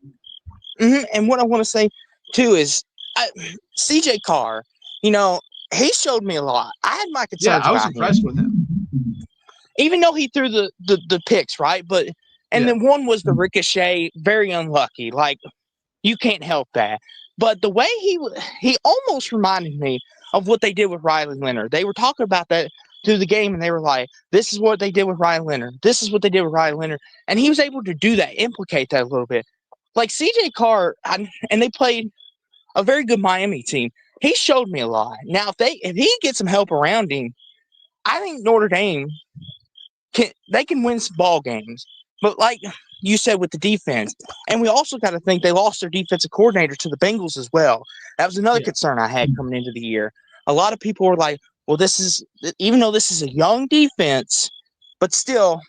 And what I want to say, too, is C.J. Carr, you know, he showed me a lot. I had my concerns I was about impressed him. with him. Even though he threw the picks, right? Then one was the ricochet, very unlucky. Like, you can't help that. But the way he almost reminded me of what they did with Riley Leonard. They were talking about that through the game, and they were like, this is what they did with Riley Leonard. This is what they did with Riley Leonard. And he was able to do that, implicate that a little bit. Like C.J. Carr, and they played a very good Miami team. He showed me a lot. Now, if he gets some help around him, I think Notre Dame can win some ball games. But like you said with the defense, and we also got to think they lost their defensive coordinator to the Bengals as well. That was another concern I had coming into the year. A lot of people were like, well, even though this is a young defense, but still,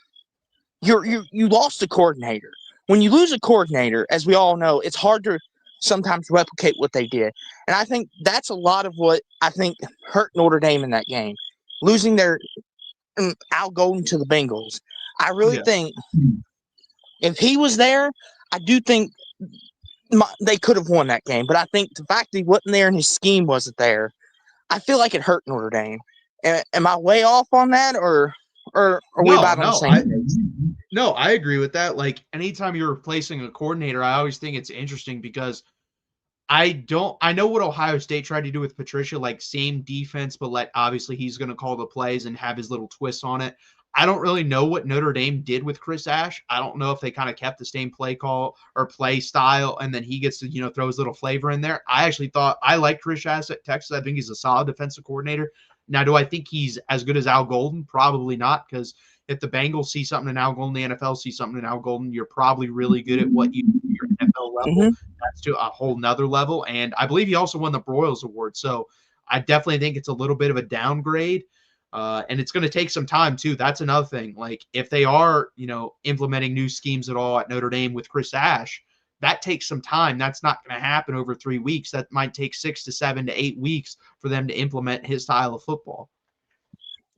you lost a coordinator. When you lose a coordinator, as we all know, it's hard to sometimes replicate what they did. And I think that's a lot of what I think hurt Notre Dame in that game. Losing their Al Golden to the Bengals. I really think if he was there, I do think they could have won that game. But I think the fact that he wasn't there and his scheme wasn't there, I feel like it hurt Notre Dame. Am I way off on that, or are we about on the same page? No, I agree with that. Like, anytime you're replacing a coordinator, I always think it's interesting because I know what Ohio State tried to do with Patricia, like same defense, but obviously he's going to call the plays and have his little twists on it. I don't really know what Notre Dame did with Chris Ash. I don't know if they kind of kept the same play call or play style, and then he gets to, throw his little flavor in there. I actually thought I liked Chris Ash at Texas. I think he's a solid defensive coordinator. Now, do I think he's as good as Al Golden? Probably not, because if the Bengals see something in Al Golden, the NFL sees something in Al Golden, you're probably really good at what you do at your NFL level. That's to a whole nother level. And I believe he also won the Broyles Award. So I definitely think it's a little bit of a downgrade. And it's going to take some time too. That's another thing. Like, if they are, implementing new schemes at all at Notre Dame with Chris Ash, that takes some time. That's not going to happen over 3 weeks. That might take 6 to 7 to 8 weeks for them to implement his style of football.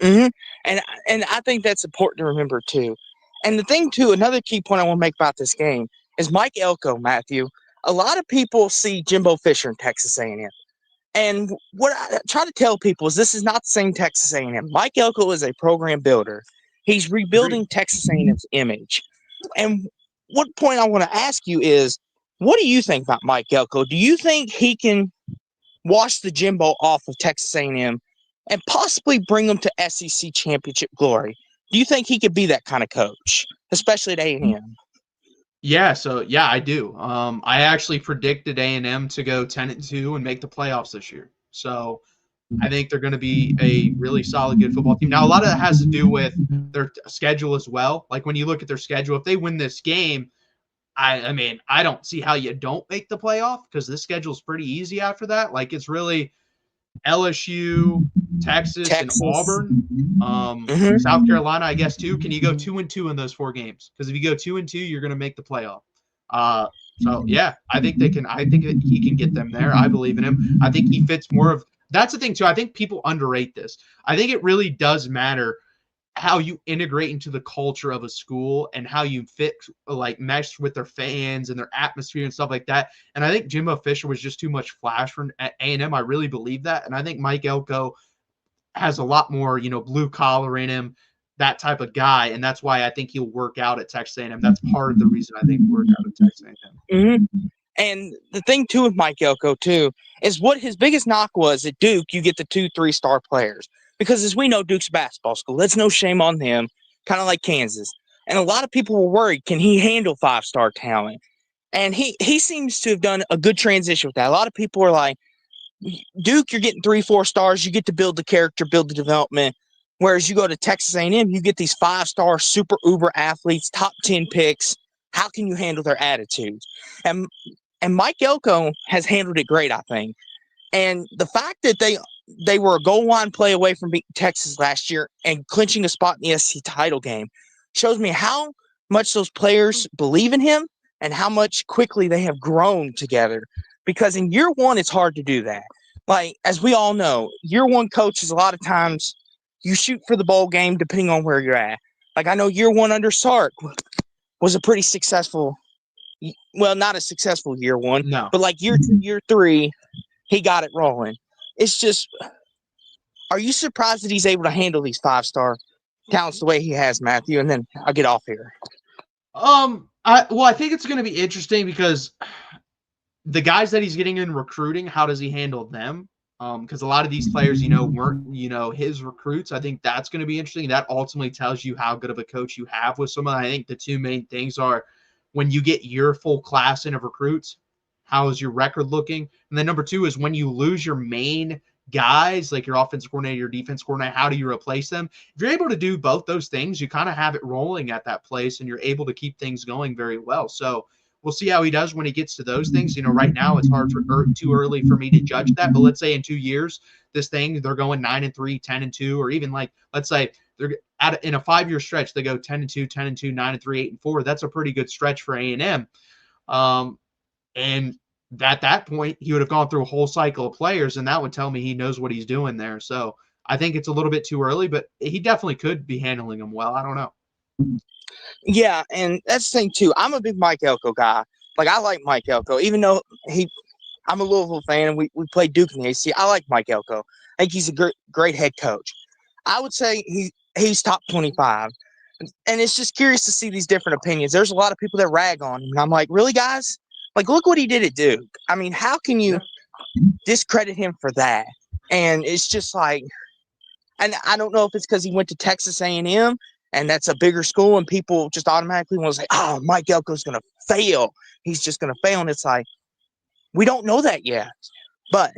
And I think that's important to remember too. And the thing too, another key point I want to make about this game is Mike Elko, Matthew. A lot of people see Jimbo Fisher in Texas A&M. And what I try to tell people is this is not the same Texas A&M. Mike Elko is a program builder. He's rebuilding Texas A&M's image. And what point I want to ask you is, what do you think about Mike Elko? Do you think he can wash the Jimbo off of Texas A&M and possibly bring them to SEC championship glory? Do you think he could be that kind of coach, especially at A&M? Yeah, I do. I actually predicted A&M to go 10-2 and make the playoffs this year. So I think they're going to be a really solid, good football team. Now, a lot of that has to do with their schedule as well. Like, when you look at their schedule, if they win this game, I mean, I don't see how you don't make the playoff, because this schedule is pretty easy after that. Like, it's really LSU, Texas, and Auburn, South Carolina, I guess, too. Can you go 2-2 in those 4 games? Because if you go 2-2, you're going to make the playoff. So yeah, I think they can. I think that he can get them there. I believe in him. I think he fits more of. That's the thing too. I think people underrate this. I think it really does matter how you integrate into the culture of a school and how you mesh with their fans and their atmosphere and stuff like that. And I think Jimbo Fisher was just too much flash for A&M. I really believe that. And I think Mike Elko has a lot more, blue collar in him, that type of guy. And that's why I think he'll work out at Texas A&M. That's part of the reason I think he'll work out at Texas A&M. And the thing too with Mike Elko too is what his biggest knock was at Duke. You get the 2-3 star players. Because as we know, Duke's a basketball school. That's no shame on them, kind of like Kansas. And a lot of people were worried, can he handle 5-star talent? And he seems to have done a good transition with that. A lot of people are like, Duke, you're getting 3-4 stars. You get to build the character, build the development. Whereas you go to Texas A&M, you get these 5-star super uber athletes, top 10 picks. How can you handle their attitudes? And Mike Elko has handled it great, I think. And the fact that they were a goal line play away from beating Texas last year and clinching a spot in the SEC title game shows me how much those players believe in him and how much quickly they have grown together. Because in year one, it's hard to do that. Like, as we all know, year one coaches, a lot of times you shoot for the bowl game depending on where you're at. Like, I know year one under Sark was a pretty successful, well, not a successful year one, No. but like year 2, year 3, he got it rolling. It's just, are you surprised that he's able to handle these 5-star talents the way he has, Matthew? And then I'll get off here. I think it's going to be interesting because the guys that he's getting in recruiting, how does he handle them? Because a lot of these players, weren't, his recruits. I think that's going to be interesting. That ultimately tells you how good of a coach you have with someone. I think the two main things are when you get your full class in of recruits, how is your record looking? And then number 2 is when you lose your main guys, like your offensive coordinator, your defense coordinator, how do you replace them? If you're able to do both those things, you kind of have it rolling at that place and you're able to keep things going very well. So we'll see how he does when he gets to those things. Right now it's too early for me to judge that, but let's say in 2 years, they're going 9-3, 10-2, or even like, let's say they're in a 5-year stretch, they go 10-2, 10-2, 9-3, 8-4. That's a pretty good stretch for A&M. And at that point, he would have gone through a whole cycle of players, and that would tell me he knows what he's doing there. So I think it's a little bit too early, but he definitely could be handling them well. I don't know. Yeah, and that's the thing, too. I'm a big Mike Elko guy. Like, I like Mike Elko, even though I'm a Louisville fan, and we played Duke in the AC. I like Mike Elko. I think he's a great head coach. I would say he's top 25. And it's just curious to see these different opinions. There's a lot of people that rag on him, and I'm like, really, guys? Like, look what he did at Duke. I mean, how can you discredit him for that? And it's just like, and I don't know if it's because he went to Texas A&M, and that's a bigger school, and people just automatically want to say, oh, Mike Elko's going to fail. He's just going to fail. And it's like, we don't know that yet. But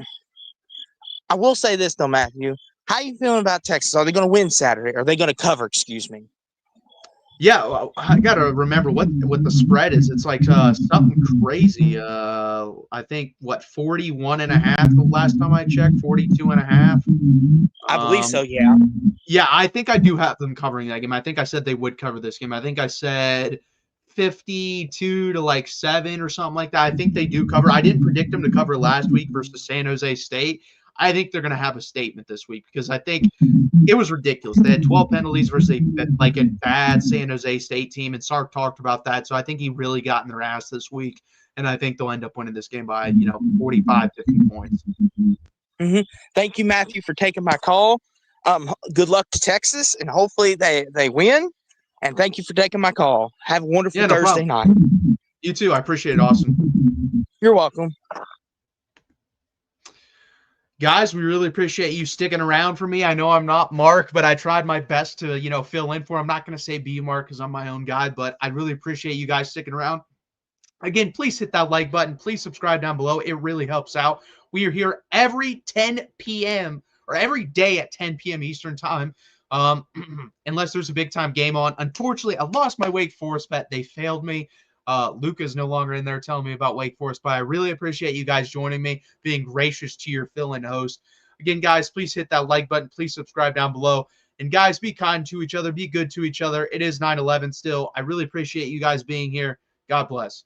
I will say this, though, Matthew. How are you feeling about Texas? Are they going to win Saturday? Are they going to cover, excuse me? Yeah, well, I got to remember what the spread is. It's like something crazy. I think, 41.5 the last time I checked, 42.5. I believe so, yeah. Yeah, I think I do have them covering that game. I think I said they would cover this game. I think I said 52 to like 7 or something like that. I think they do cover. I didn't predict them to cover last week versus San Jose State. I think they're going to have a statement this week because I think it was ridiculous. They had 12 penalties versus a bad San Jose State team, and Sark talked about that. So I think he really got in their ass this week, and I think they'll end up winning this game by 45, 50 points. Mm-hmm. Thank you, Matthew, for taking my call. Good luck to Texas, and hopefully they win. And thank you for taking my call. Have a wonderful Thursday night. You too. I appreciate it, Austin. You're welcome. Guys, we really appreciate you sticking around for me. I know I'm not Mark, but I tried my best to, fill in for him. I'm not going to say be Mark because I'm my own guy, but I really appreciate you guys sticking around. Again, please hit that like button. Please subscribe down below. It really helps out. We are here every 10 p.m. or every day at 10 p.m. Eastern time, unless there's a big-time game on. Unfortunately, I lost my Wake Forest bet. They failed me. Luca's no longer in there telling me about Wake Forest, but I really appreciate you guys joining me, being gracious to your fill-in host. Again, guys, please hit that like button. Please subscribe down below. And, guys, be kind to each other. Be good to each other. It is 9/11 still. I really appreciate you guys being here. God bless.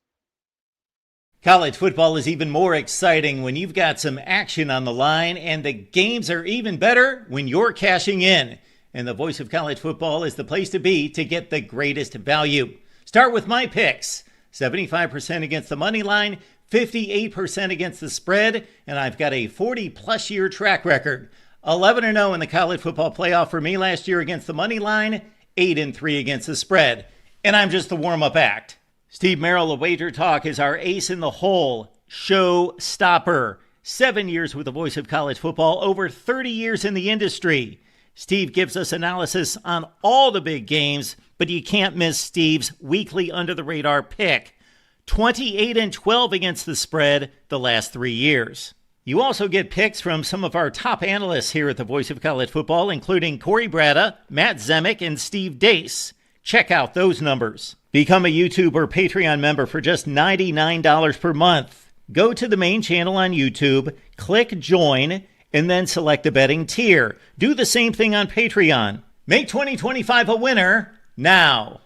College football is even more exciting when you've got some action on the line, and the games are even better when you're cashing in. And the Voice of College Football is the place to be to get the greatest value. Start with my picks. 75% against the money line, 58% against the spread, and I've got a 40-plus year track record. 11-0 in the college football playoff for me last year against the money line, 8-3 against the spread. And I'm just the warm-up act. Steve Merrill of Wager Talk is our ace in the hole, show stopper. 7 years with the Voice of College Football, over 30 years in the industry. Steve gives us analysis on all the big games, but you can't miss Steve's weekly under-the-radar pick. 28-12 against the spread the last 3 years. You also get picks from some of our top analysts here at the Voice of College Football, including Corey Bratta, Matt Zemek, and Steve Dace. Check out those numbers. Become a YouTube or Patreon member for just $99 per month. Go to the main channel on YouTube, click join, and then select a betting tier. Do the same thing on Patreon. Make 2025 a winner now.